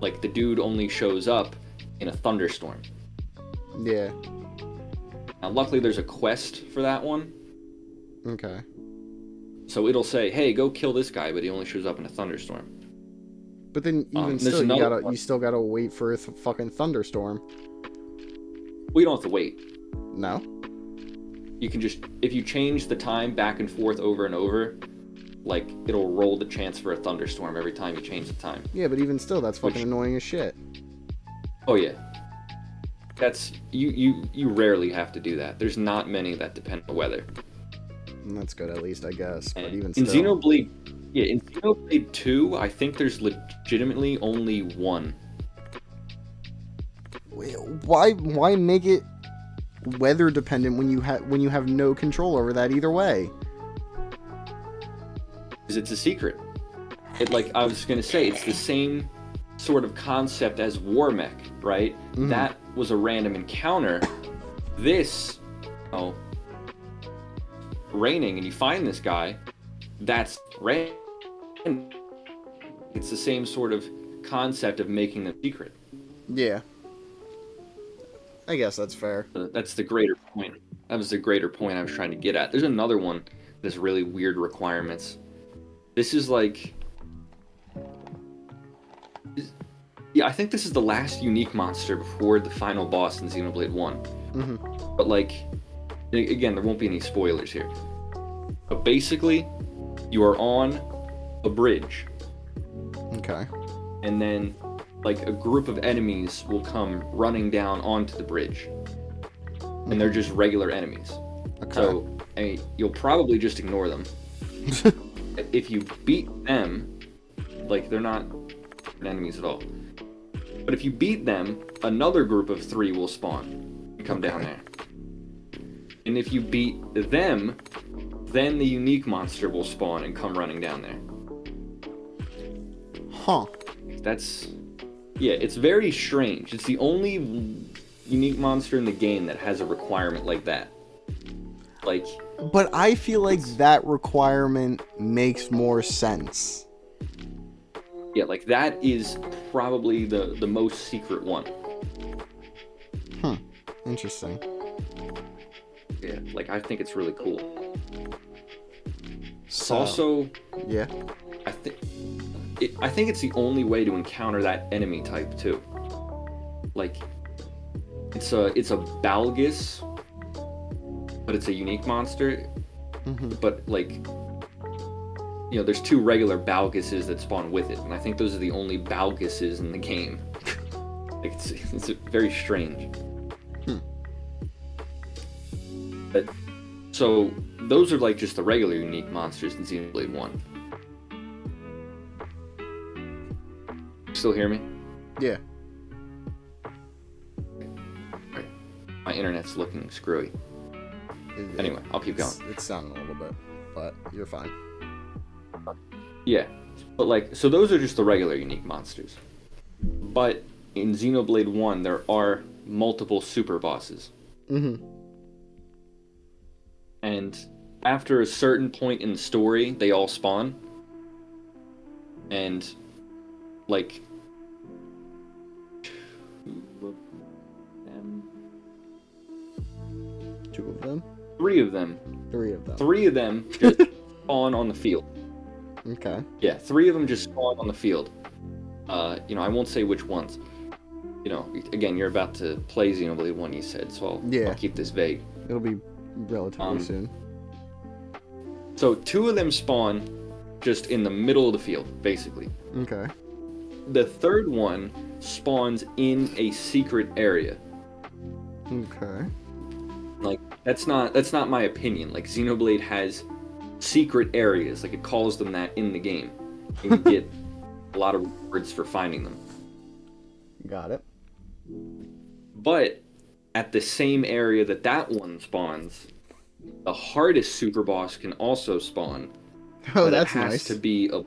like, the dude only shows up in a thunderstorm. Yeah. Now, luckily, there's a quest for that one. Okay. So it'll say, hey, go kill this guy, but he only shows up in a thunderstorm. But then, even still, you still gotta wait for a fucking thunderstorm. Well, you don't have to wait. No? You can just, if you change the time back and forth over and over, like, it'll roll the chance for a thunderstorm every time you change the time. Yeah, but even still, that's fucking annoying as shit. Oh, yeah. That's, you rarely have to do that. There's not many that depend on weather. And that's good, at least, I guess. But even in still. In Xenoblade 2, I think there's legitimately only one. Why make it weather dependent when you have no control over that either way? Because it's a secret. Like I was gonna say, it's the same sort of concept as War Mech, right? Mm-hmm. That was a random encounter. This, raining, and you find this guy, that's random. It's the same sort of concept of making them secret. Yeah. I guess that's fair. That's the greater point. That was the greater point I was trying to get at. There's another one that's really weird requirements. This is like... Yeah, I think this is the last unique monster before the final boss in Xenoblade 1. Mm-hmm. But, like, again, there won't be any spoilers here. But basically, you are on a bridge. Okay. And then, like, a group of enemies will come running down onto the bridge. And they're just regular enemies. Okay. So, I mean, you'll probably just ignore them. If you beat them, like, they're not enemies at all. But if you beat them, another group of 3 will spawn and come down there. And if you beat them, then the unique monster will spawn and come running down there. Huh. Yeah, it's very strange. It's the only unique monster in the game that has a requirement like that. Like, but I feel like that requirement makes more sense. Yeah, like, that is probably the most secret one. Interesting. Yeah, like, I think it's really cool. So, also, yeah, I think it's the only way to encounter that enemy type too. Like, it's a Balgus, but it's a unique monster. But, like, you know, there's 2 regular Balguses that spawn with it, and I think those are the only Balguses in the game. Like, it's very strange. But, so those are, like, just the regular unique monsters in Xenoblade 1. Still hear me? Yeah. Right. My internet's looking screwy. Anyway, I'll keep going. It's sounding a little bit, but you're fine. Yeah, but, like, so those are just the regular unique monsters. But in Xenoblade 1, there are multiple super bosses. And after a certain point in the story, they all spawn. And, like, 2 of them? 3 of them. 3 of them. 3 of them just spawn on the field. Okay. Yeah, 3 of them just spawn on the field. You know, I won't say which ones. You know, again, you're about to play Xenoblade 1, you said, so I'll keep this vague. It'll be relatively soon. So 2 of them spawn just in the middle of the field, basically. Okay. The 3rd one spawns in a secret area. Okay. Like, that's not my opinion. Like, Xenoblade has secret areas, like, it calls them that in the game. And you get a lot of rewards for finding them. Got it. But at the same area that one spawns, the hardest super boss can also spawn. Oh, that's it has nice. to be a...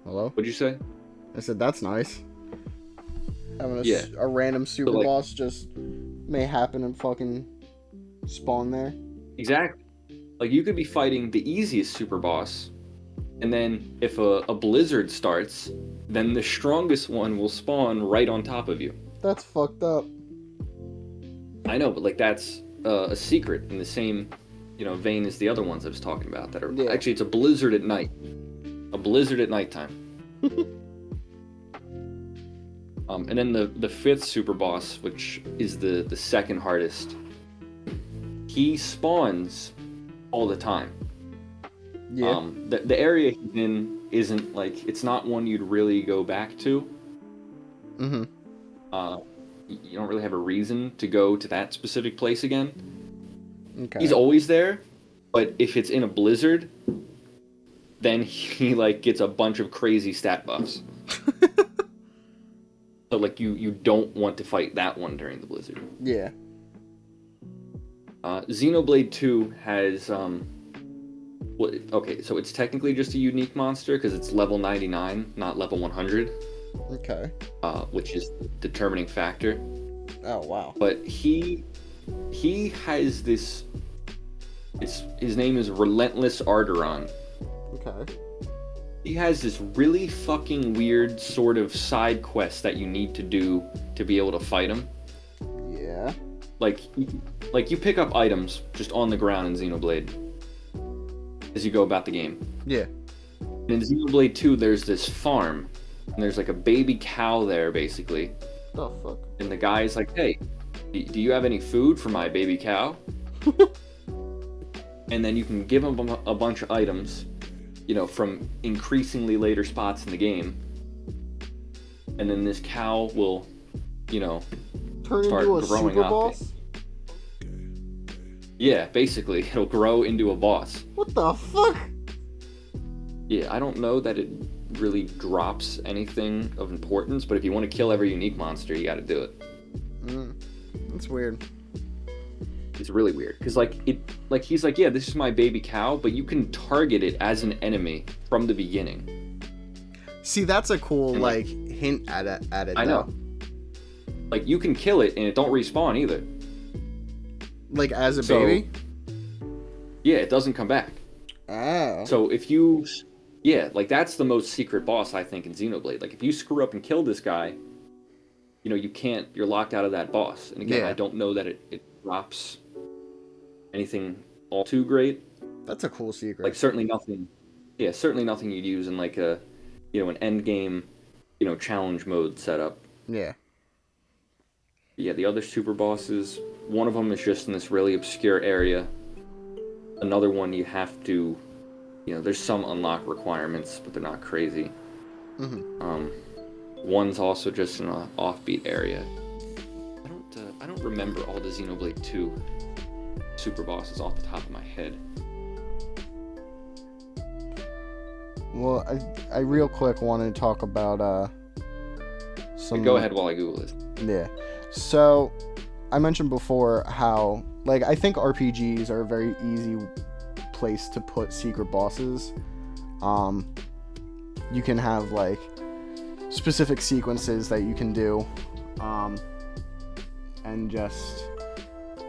Hello? What'd you say? I said that's nice. Having a random super So, like, boss just may happen and fucking spawn there. Exactly. Like, you could be fighting the easiest super boss, and then if a blizzard starts, then the strongest one will spawn right on top of you. That's fucked up. I know, but, like, that's a secret in the same, you know, vein as the other ones I was talking about. That are actually, it's a blizzard at night. A blizzard at nighttime. And then the 5th super boss, which is the 2nd hardest, he spawns all the time. Yeah. The area he's in isn't, like, it's not one you'd really go back to. You don't really have a reason to go to that specific place again. Okay. He's always there, but if it's in a blizzard, then he, like, gets a bunch of crazy stat buffs. So, like, you don't want to fight that one during the blizzard. Yeah. Xenoblade 2 has, okay, so it's technically just a unique monster, because it's level 99, not level 100. Okay. Which is the determining factor. Oh, wow. But he has this, his name is Relentless Arteron. Okay. He has this really fucking weird sort of side quest that you need to do to be able to fight him. Yeah. Like you pick up items just on the ground in Xenoblade as you go about the game. Yeah. And in Xenoblade 2, there's this farm, and there's, like, a baby cow there, basically. The fuck? And the guy's like, hey, do you have any food for my baby cow? And then you can give him a bunch of items, from increasingly later spots in the game. And then this cow will, turn start into a growing super up. boss? Yeah, basically, it'll grow into a boss. What the fuck? Yeah, I don't know that it really drops anything of importance, but if you want to kill every unique monster, you got to do it. That's weird. It's really weird because he's like, yeah, this is my baby cow, but you can target it as an enemy from the beginning. See, that's a cool hint at it. I know. Like, you can kill it and it don't respawn either. Like as a baby? Yeah, it doesn't come back. Oh. So if you, that's the most secret boss I think in Xenoblade. Like, if you screw up and kill this guy, you're locked out of that boss. And again, I don't know that it drops anything all too great. That's a cool secret. Like, certainly nothing you'd use in like a, an end game, challenge mode setup. Yeah. Yeah, the other super bosses, one of them is just in this really obscure area. Another one you have to, there's some unlock requirements, but they're not crazy. Mm-hmm. One's also just in an offbeat area. I don't remember all the Xenoblade 2 super bosses off the top of my head. Well, I real quick wanted to talk about some. Go ahead while I Google this. Yeah. So, I mentioned before how, I think RPGs are a very easy place to put secret bosses. You can have, specific sequences that you can do, and just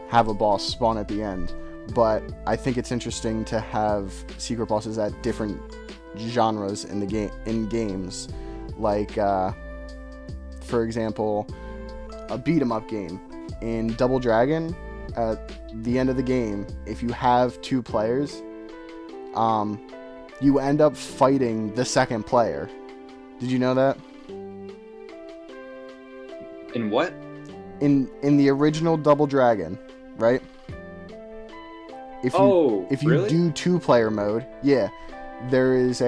have a boss spawn at the end. But I think it's interesting to have secret bosses at different genres in games. For example, a beat-em-up game. In Double Dragon, at the end of the game, if you have 2 players, you end up fighting the second player. Did you know that? In what? In the original Double Dragon, right? If you really? do 2-player mode, there is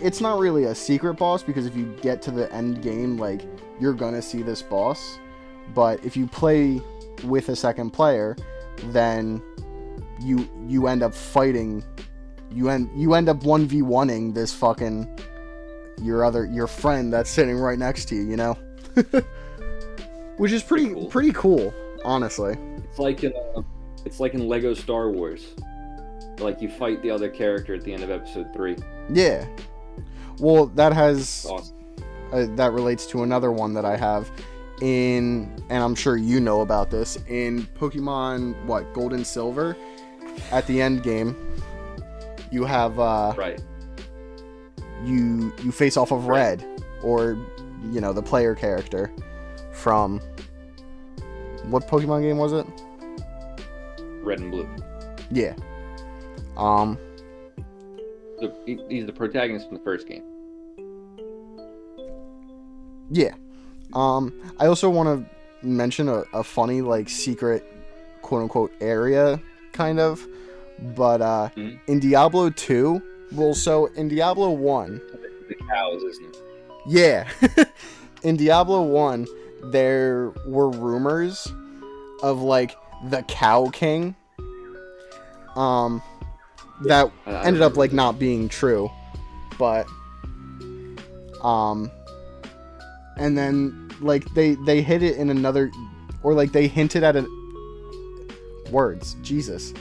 it's not really a secret boss, because if you get to the end game, you're gonna see this boss. But if you play with a second player, then you end up fighting. You end up 1v1ing this fucking your friend that's sitting right next to you. Which is pretty cool, honestly. It's like in Lego Star Wars. You fight the other character at the end of episode 3. Yeah. Well, that has awesome. That relates to another one that I have and I'm sure you know about this, in Pokemon Gold and Silver, at the end game, you have right. You face off of Red, or the player character from what Pokemon game was it? Red and Blue. Yeah. He's the protagonist from the first game. Yeah. I also want to mention a funny, secret, quote-unquote, area, kind of. But, in Diablo 2, so in Diablo 1... The cows, isn't it? Yeah. In Diablo 1, there were rumors of, the Cow King, that ended up, not being true. But, and then, they hit it in another, or, they hinted at it, words, Jesus.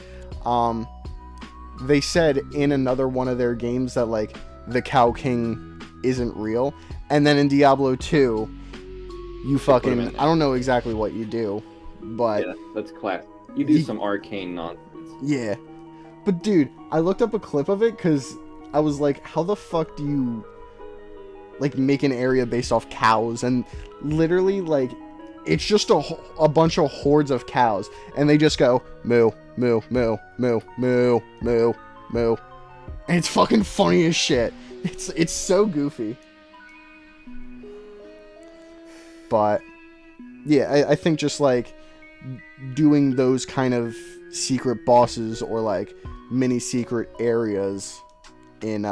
They said in another one of their games that, the Cow King isn't real. And then in Diablo 2, you fucking, I don't know exactly what you do, but... Yeah, that's classic. You do some arcane nonsense. Yeah. But, dude, I looked up a clip of it, because I was like, how the fuck do you... make an area based off cows, and literally, it's just a bunch of hordes of cows, and they just go, moo, moo, moo, moo, moo, moo, moo, and it's fucking funny as shit. It's so goofy. But yeah, I think just like doing those kind of secret bosses or like mini secret areas in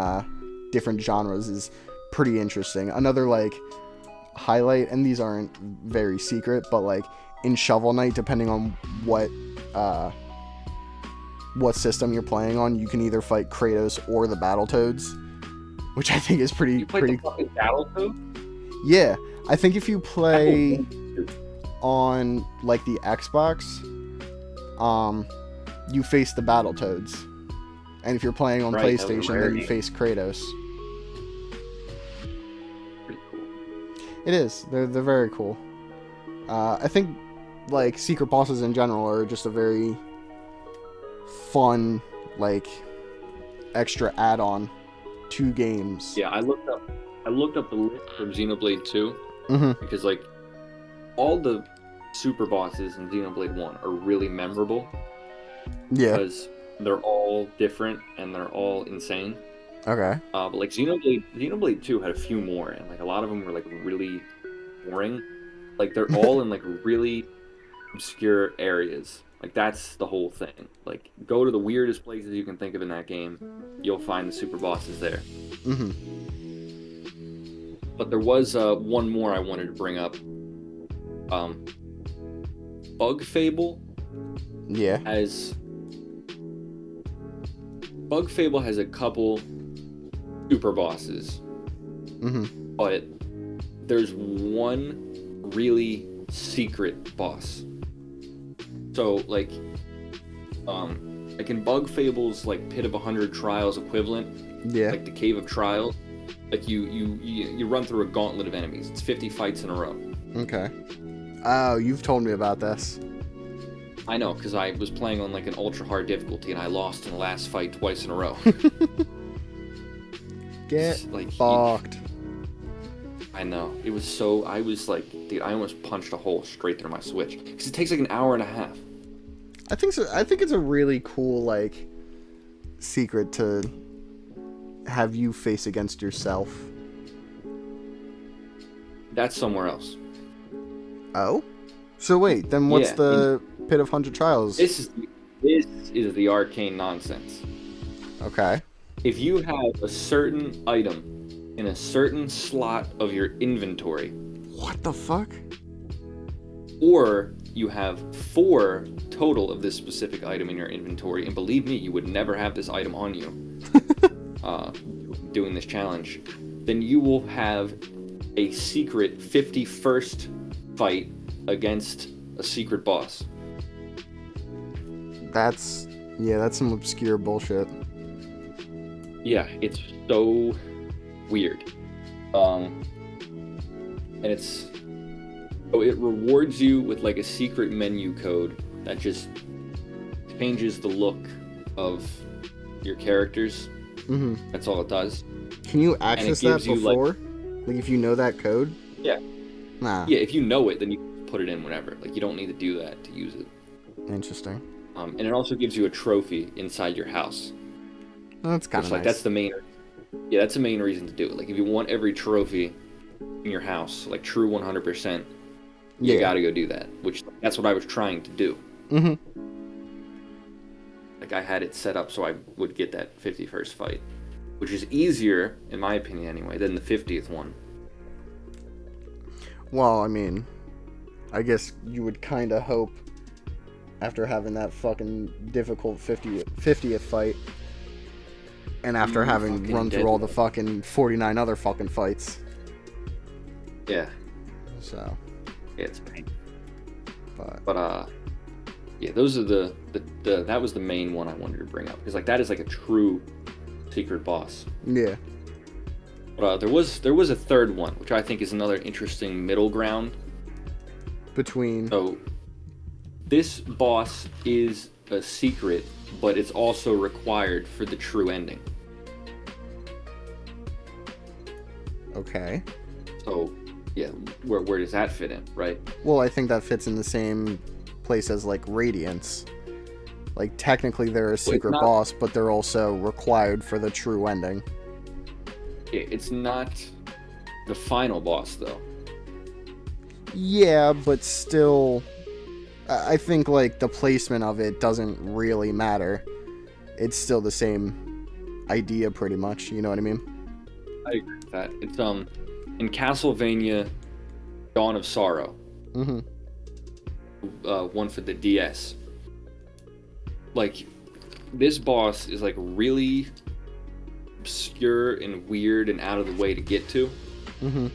different genres is pretty interesting. Another like highlight, and these aren't very secret, but like in Shovel Knight, depending on what system you're playing on, you can either fight Kratos or the Battletoads, which I think is pretty. You played the fucking Battletoad? Yeah, I think if you play on like the Xbox, you face the Battletoads, and if you're playing on PlayStation, then you face Kratos. Pretty cool. It is. They're very cool. I think like secret bosses in general are just a very fun like extra add-on to games. Yeah, I looked up the list for Xenoblade 2 because like all the super bosses in Xenoblade 1 are really memorable. Yeah. Because they're all different and they're all insane. Okay. But like Xenoblade 2 had a few more, and like a lot of them were like really boring. Like they're all in like really obscure areas. Like that's the whole thing. Like go to the weirdest places you can think of in that game, you'll find the super bosses there. But there was one more I wanted to bring up. Bug Fable. Yeah. Bug Fable has a couple super bosses. But there's one really secret boss. So like in Bug Fable's like Pit of 100 Trials equivalent, like the Cave of Trials, like you run through a gauntlet of enemies. It's 50 fights in a row. Okay. Oh, you've told me about this. I know, because I was playing on like an ultra hard difficulty and I lost in the last fight twice in a row. Get like fucked. I know. It was so... I was like... Dude, I almost punched a hole straight through my Switch. Because it takes like an hour and a half. I think so. I think it's a really cool, like, secret to have you face against yourself. That's somewhere else. Oh? So wait, then what's the Pit of 100 Trials? This is the arcane nonsense. Okay. If you have a certain item in a certain slot of your inventory. What the fuck? Or you have 4 total of this specific item in your inventory, and believe me, you would never have this item on you doing this challenge, then you will have a secret 51st fight against a secret boss. That's some obscure bullshit. Yeah, it's so weird. And it rewards you with like a secret menu code that just changes the look of your characters. That's all it does. Can you access that before? Like if you know that code? Yeah. Nah. Yeah, if you know it, then you can put it in whenever. Like you don't need to do that to use it. Interesting. And it also gives you a trophy inside your house. Well, that's kind of nice. Like that's the main. Yeah, that's the main reason to do it. Like if you want every trophy in your house, like true 100%, you got to go do that. Which that's what I was trying to do. Like I had it set up so I would get that 51st fight, which is easier, in my opinion anyway, than the 50th one. Well, I mean, I guess you would kind of hope after having that fucking difficult 50th fight, and after having run through all the fucking 49 other fucking fights. Yeah. So. Yeah, it's a pain. But yeah, those are the that was the main one I wanted to bring up because like that is like a true secret boss. Yeah. But there was a third one, which I think is another interesting middle ground. Between. So this boss is a secret, but it's also required for the true ending. Okay. So, yeah, where does that fit in, right? Well, I think that fits in the same place as, like, Radiance. Like, technically they're a secret boss, but they're also required for the true ending. It's not the final boss, though. Yeah, but still, I think like the placement of it doesn't really matter. It's still the same idea, pretty much. You know what I mean? I agree with that. It's in Castlevania Dawn of Sorrow. Mm-hmm. One for the DS. Like, this boss is like really obscure and weird and out of the way to get to. Mm-hmm.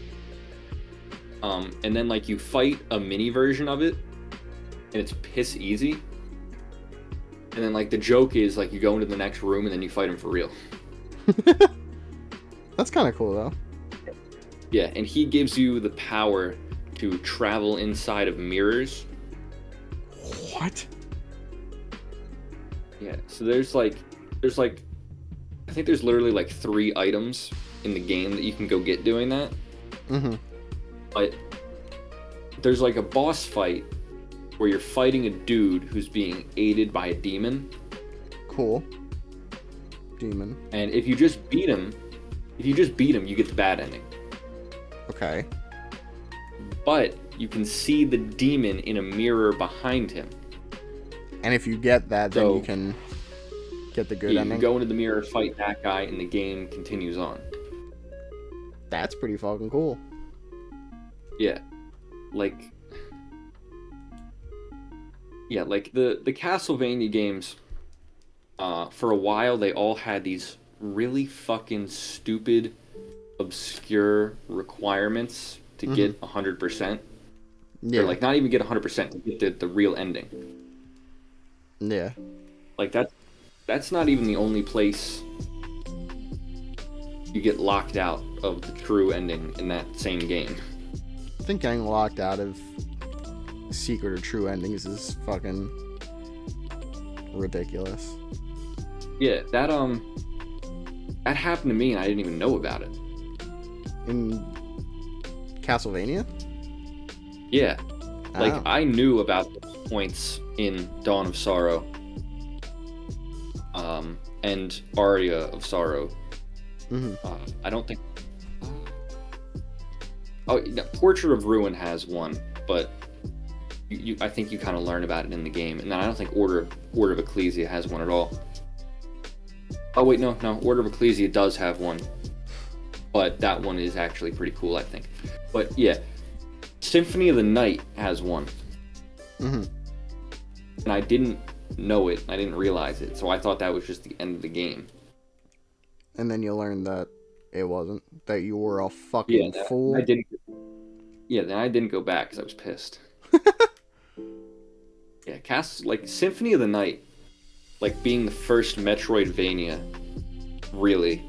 And then like you fight a mini version of it, and it's piss easy. And then like the joke is like you go into the next room and then you fight him for real. That's kind of cool though. Yeah, and he gives you the power to travel inside of mirrors. What? Yeah, so there's like I think there's literally like 3 items in the game that you can go get doing that. Mm-hmm. But there's like a boss fight where you're fighting a dude who's being aided by a demon. Cool. Demon. And if you just beat him, you get the bad ending. Okay. But you can see the demon in a mirror behind him. And if you get that, then you can get the good ending. You go into the mirror, fight that guy, and the game continues on. That's pretty fucking cool. Yeah. Like the Castlevania games, for a while they all had these really fucking stupid, obscure requirements to get 100%. Yeah. Or like not even get 100% to get the real ending. Yeah. Like that's not even the only place you get locked out of the true ending in that same game. I think getting locked out of secret or true endings is fucking ridiculous. Yeah, that happened to me and I didn't even know about it. In Castlevania? Yeah. Like, I knew about the points in Dawn of Sorrow, and Aria of Sorrow. Mm-hmm. I don't think... Portrait of Ruin has one, but I think you kind of learn about it in the game. And then I don't think Order of Ecclesia has one at all. Oh, wait, no. Order of Ecclesia does have one. But that one is actually pretty cool, I think. But, yeah. Symphony of the Night has one. Mm-hmm. And I didn't know it. I didn't realize it. So I thought that was just the end of the game. And then you learned that it wasn't. That you were a fucking fool. Then I didn't go back because I was pissed. Yeah, Symphony of the Night, like being the first Metroidvania, really,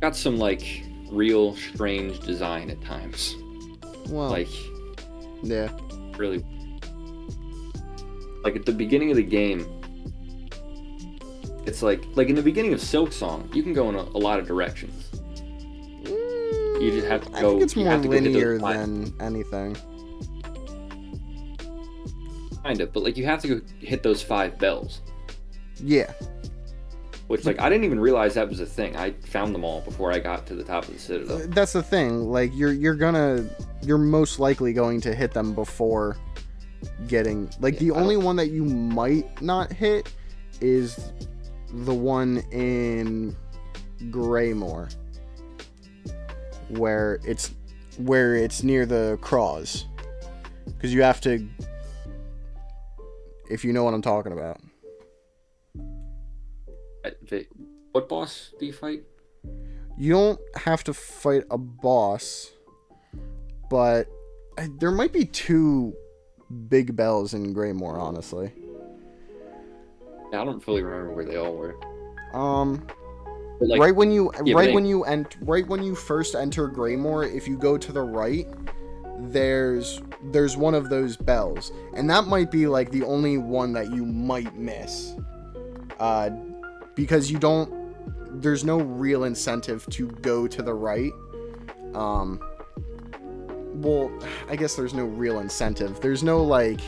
got some like real strange design at times. Well, like, yeah, really, like at the beginning of the game, it's like in the beginning of Silk Song, you can go in a lot of directions. You just have to go. I think it's more linear than anything. Kind of, but like you have to go hit those 5 bells. Yeah. Which, like, I didn't even realize that was a thing. I found them all before I got to the top of the Citadel. That's the thing. Like, you're most likely going to hit them before getting... Like, the only one that you might not hit is the one in Greymore. Where it's near the Craws. Because you have to... If you know what I'm talking about. What boss do you fight? You don't have to fight a boss, but there might be 2 big bells in Greymore, honestly. Yeah, I don't fully remember where they all were. Like, right when you first enter Greymore, if you go to the right, there's one of those bells, and that might be like the only one that you might miss. Because there's no real incentive to go to the right. Well, I guess there's no real incentive. There's no, like...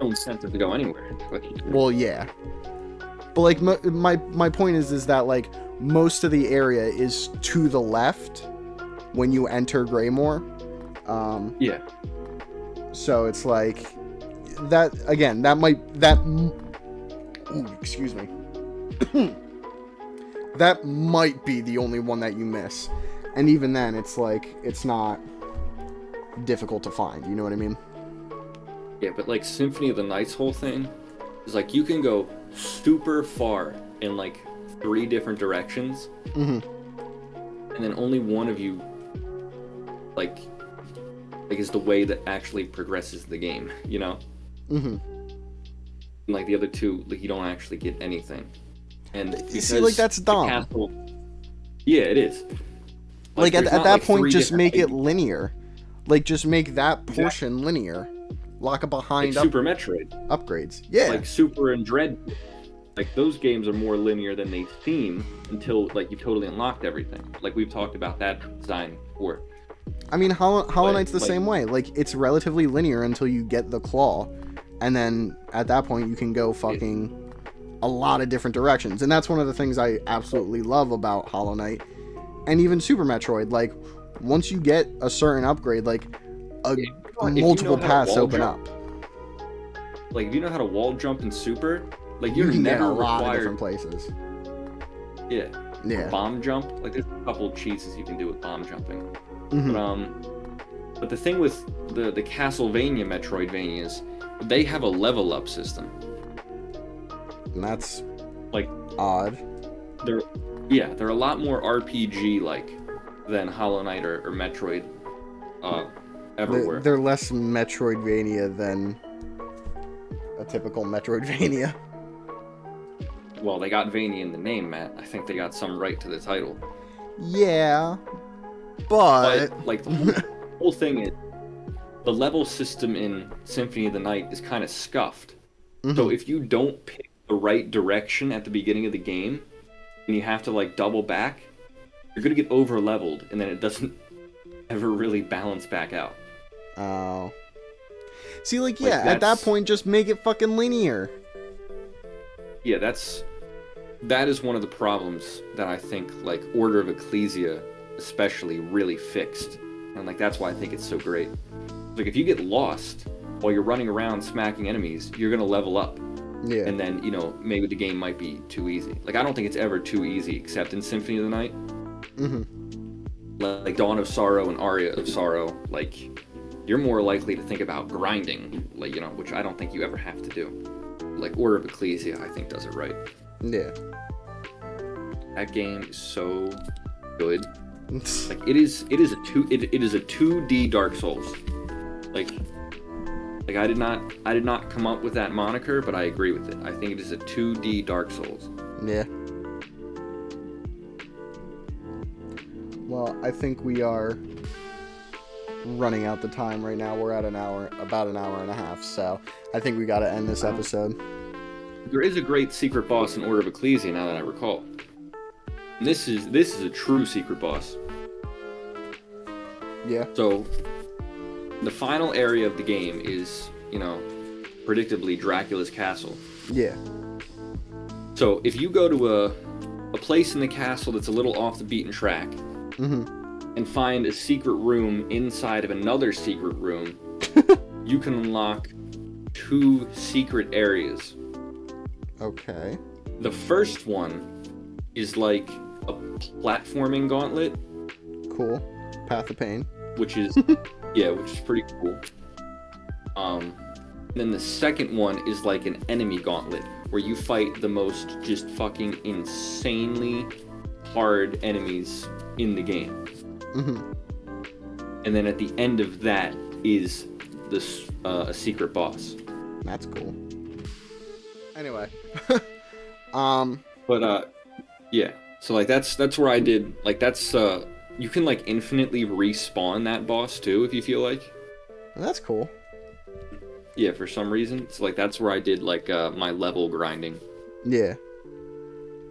No incentive to go anywhere. Well, yeah. But, like, my point is that, like, most of the area is to the left. when you enter Greymore. Yeah. So it's like that again. Excuse me. That might be the only one that you miss, and even then, it's like it's not difficult to find. You know what I mean? Yeah, but like Symphony of the Night's whole thing is like you can go super far in like 3 different directions, and then only one of you like is the way that actually progresses the game, you know? And like the other 2, like you don't actually get anything. And see, like that's dumb. Castle, yeah, it is. Like at that point, just make it linear. Like just make that portion linear. Lock it behind like Super Metroid upgrades. Yeah, like Super and Dread. Like those games are more linear than they seem until like you've totally unlocked everything. Like we've talked about that design before. I mean, Hollow Knight's the same way. Like it's relatively linear until you get the claw, and then at that point you can go fucking a lot of different directions. And that's one of the things I absolutely love about Hollow Knight, and even Super Metroid. Like once you get a certain upgrade, like multiple paths open up. Like if you know how to wall jump in Super, like you you're can never get a lot required... of different places. Yeah. Yeah. Bomb jump, like there's a couple of cheeses you can do with bomb jumping. But the thing with the Castlevania Metroidvanias, they have a level up system. And that's like odd. They're a lot more RPG like than Hollow Knight or Metroid ever were. They're less Metroidvania than a typical Metroidvania. Well, they got Vania in the name, Matt. I think they got some right to the title. Yeah, but like the whole thing is the level system in Symphony of the Night is kind of scuffed. So if you don't pick the right direction at the beginning of the game, and you have to like double back, you're gonna get over leveled, and then it doesn't ever really balance back out. Oh. See, like yeah, at that point, just make it fucking linear. Yeah, that is one of the problems that I think like Order of Ecclesia especially really fixed, and like that's why I think it's so great. Like if you get lost while you're running around smacking enemies, you're gonna level up. Yeah. And then, you know, maybe the game might be too easy. Like I don't think it's ever too easy except in Symphony of the Night. Like Dawn of Sorrow and Aria of Sorrow, like you're more likely to think about grinding, like, you know, which I don't think you ever have to do. Like Order of Ecclesia, I think does it right. Yeah. That game is so good. Like it is a 2D Dark Souls. Like I did not come up with that moniker, but I agree with it. I think it is a 2D Dark Souls. Yeah. Well, I think we are running out the time right now. We're at about an hour and a half, so I think we got to end this episode. There is a great secret boss in Order of Ecclesia, now that I recall. And this is a true secret boss. Yeah. So, the final area of the game is, you know, predictably Dracula's castle. Yeah. So, if you go to a place in the castle that's a little off the beaten track, and find a secret room inside of another secret room, you can unlock 2 secret areas. Okay. The first one is like a platforming gauntlet. Cool. Path of Pain. Which is pretty cool. Then the second one is like an enemy gauntlet where you fight the most just fucking insanely hard enemies in the game. And then at the end of that is this a secret boss. That's cool. Anyway. But yeah. So like that's where I did like that's you can like infinitely respawn that boss too if you feel like. That's cool. Yeah, for some reason. So like that's where I did like my level grinding. Yeah.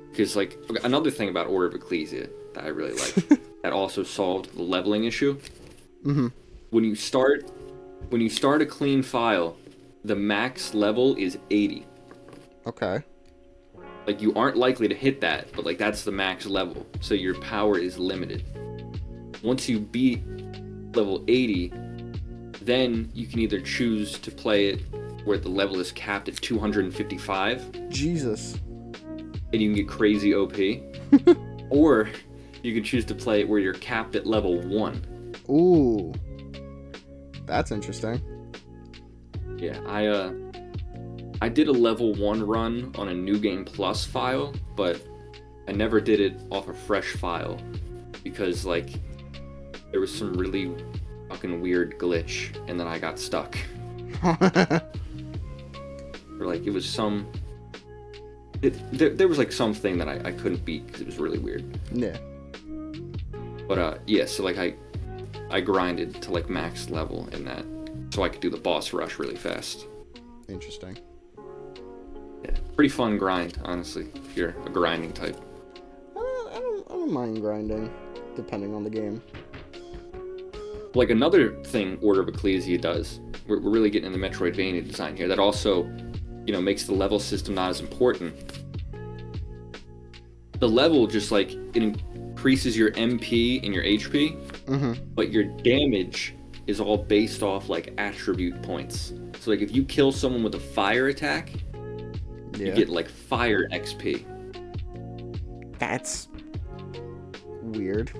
Because like another thing about Order of Ecclesia that I really like that also solved the leveling issue. When you start a clean file, the max level is 80. Okay. Like you aren't likely to hit that, but like that's the max level, so your power is limited. once you beat level 80, then you can either choose to play it where the level is capped at 255. Jesus. And you can get crazy OP. Or you can choose to play it where you're capped at level 1. Ooh. That's interesting. Yeah, I did a level 1 run on a New Game Plus file, but I never did it off a fresh file because, like, there was some really fucking weird glitch, and then I got stuck. Or, like, it was some... There was, like, something that I couldn't beat because it was really weird. Yeah. But, yeah, so, like, I grinded to, like, max level in that so I could do the boss rush really fast. Interesting. Yeah, pretty fun grind, honestly, if you're a grinding type. I don't mind grinding, depending on the game. Like, another thing Order of Ecclesia does, we're really getting into Metroidvania design here, that also, you know, makes the level system not as important. The level just, like, it increases your MP and your HP, but your damage is all based off, like, attribute points. So, like, if you kill someone with a fire attack, you get, like, fire XP. That's weird.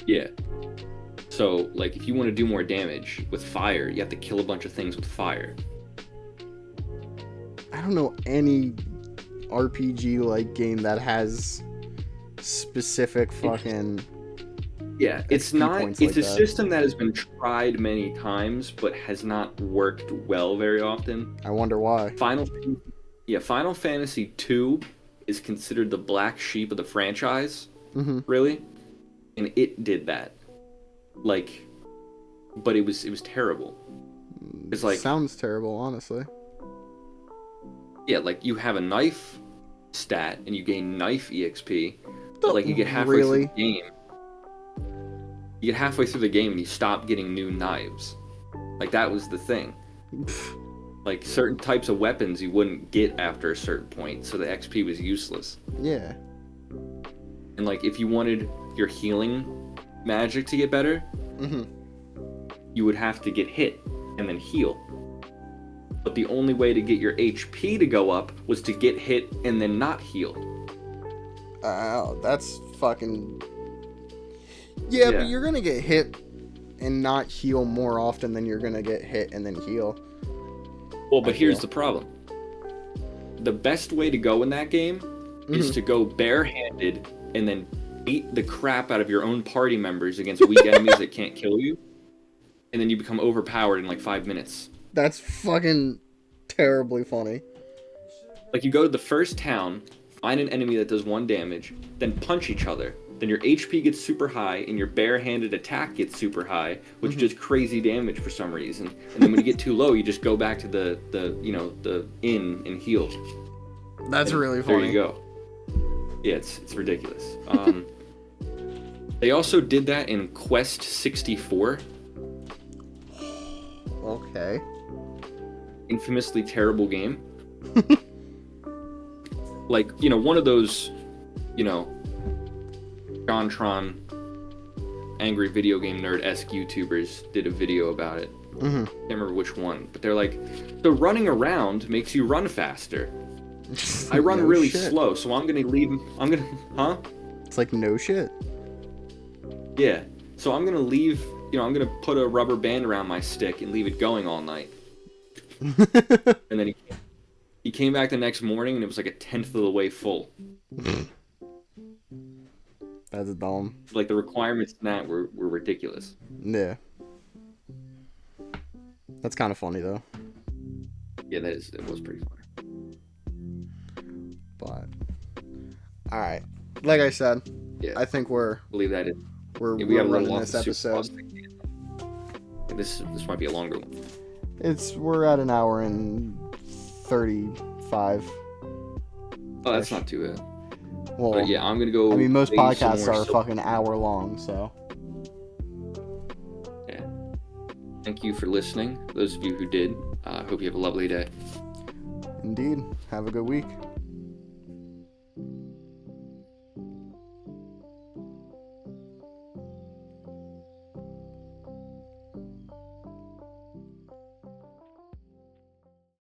Yeah. So, like, if you want to do more damage with fire, you have to kill a bunch of things with fire. I don't know any RPG-like game that has specific fucking... Yeah, it's not... It's like a that. system that has been tried many times, but has not worked well very often. I wonder why. Final Fantasy II is considered the black sheep of the franchise, really, and it did that. Like, but it was terrible. It's like... Sounds terrible, honestly. Yeah, like, you have a knife stat, and you gain knife EXP, but, like, you get halfway through the game... You get halfway through the game and you stop getting new knives. Like, that was the thing. Like, certain types of weapons you wouldn't get after a certain point, so the XP was useless. Yeah. And, like, if you wanted your healing magic to get better, you would have to get hit and then heal. But the only way to get your HP to go up was to get hit and then not heal. Oh, that's fucking... Yeah, but you're gonna get hit and not heal more often than you're gonna get hit and then heal. Well, but here's the problem. The best way to go in that game is to go barehanded and then beat the crap out of your own party members against weak enemies that can't kill you. And then you become overpowered in like 5 minutes. That's fucking terribly funny. Like, you go to the first town, find an enemy that does 1 damage, then punch each other. Then your HP gets super high, and your barehanded attack gets super high, which does crazy damage for some reason. And then when you get too low, you just go back to the inn and heal. That's really funny. There you go. Yeah, it's ridiculous. They also did that in Quest 64. Okay. Infamously terrible game. Like, one of those, Jontron, angry video game nerd-esque YouTubers did a video about it. I can't remember which one, but they're like, the running around makes you run faster. I run really slow, so I'm gonna, It's like, no shit. Yeah, so I'm gonna leave, I'm gonna put a rubber band around my stick and leave it going all night. And then he came back the next morning and it was like 1/10 of the way full. That's dumb. Like, the requirements in that were ridiculous. Yeah. That's kind of funny, though. Yeah, it was pretty funny. But, alright. Like I said, I think we'll leave that in. We're running this episode. This might be a longer one. We're at an hour and 35. Oh, that's not too bad. Well, but yeah, I'm gonna go. I mean, most podcasts are fucking hour long, so. Yeah. Thank you for listening. Those of you who did, hope you have a lovely day. Indeed. Have a good week.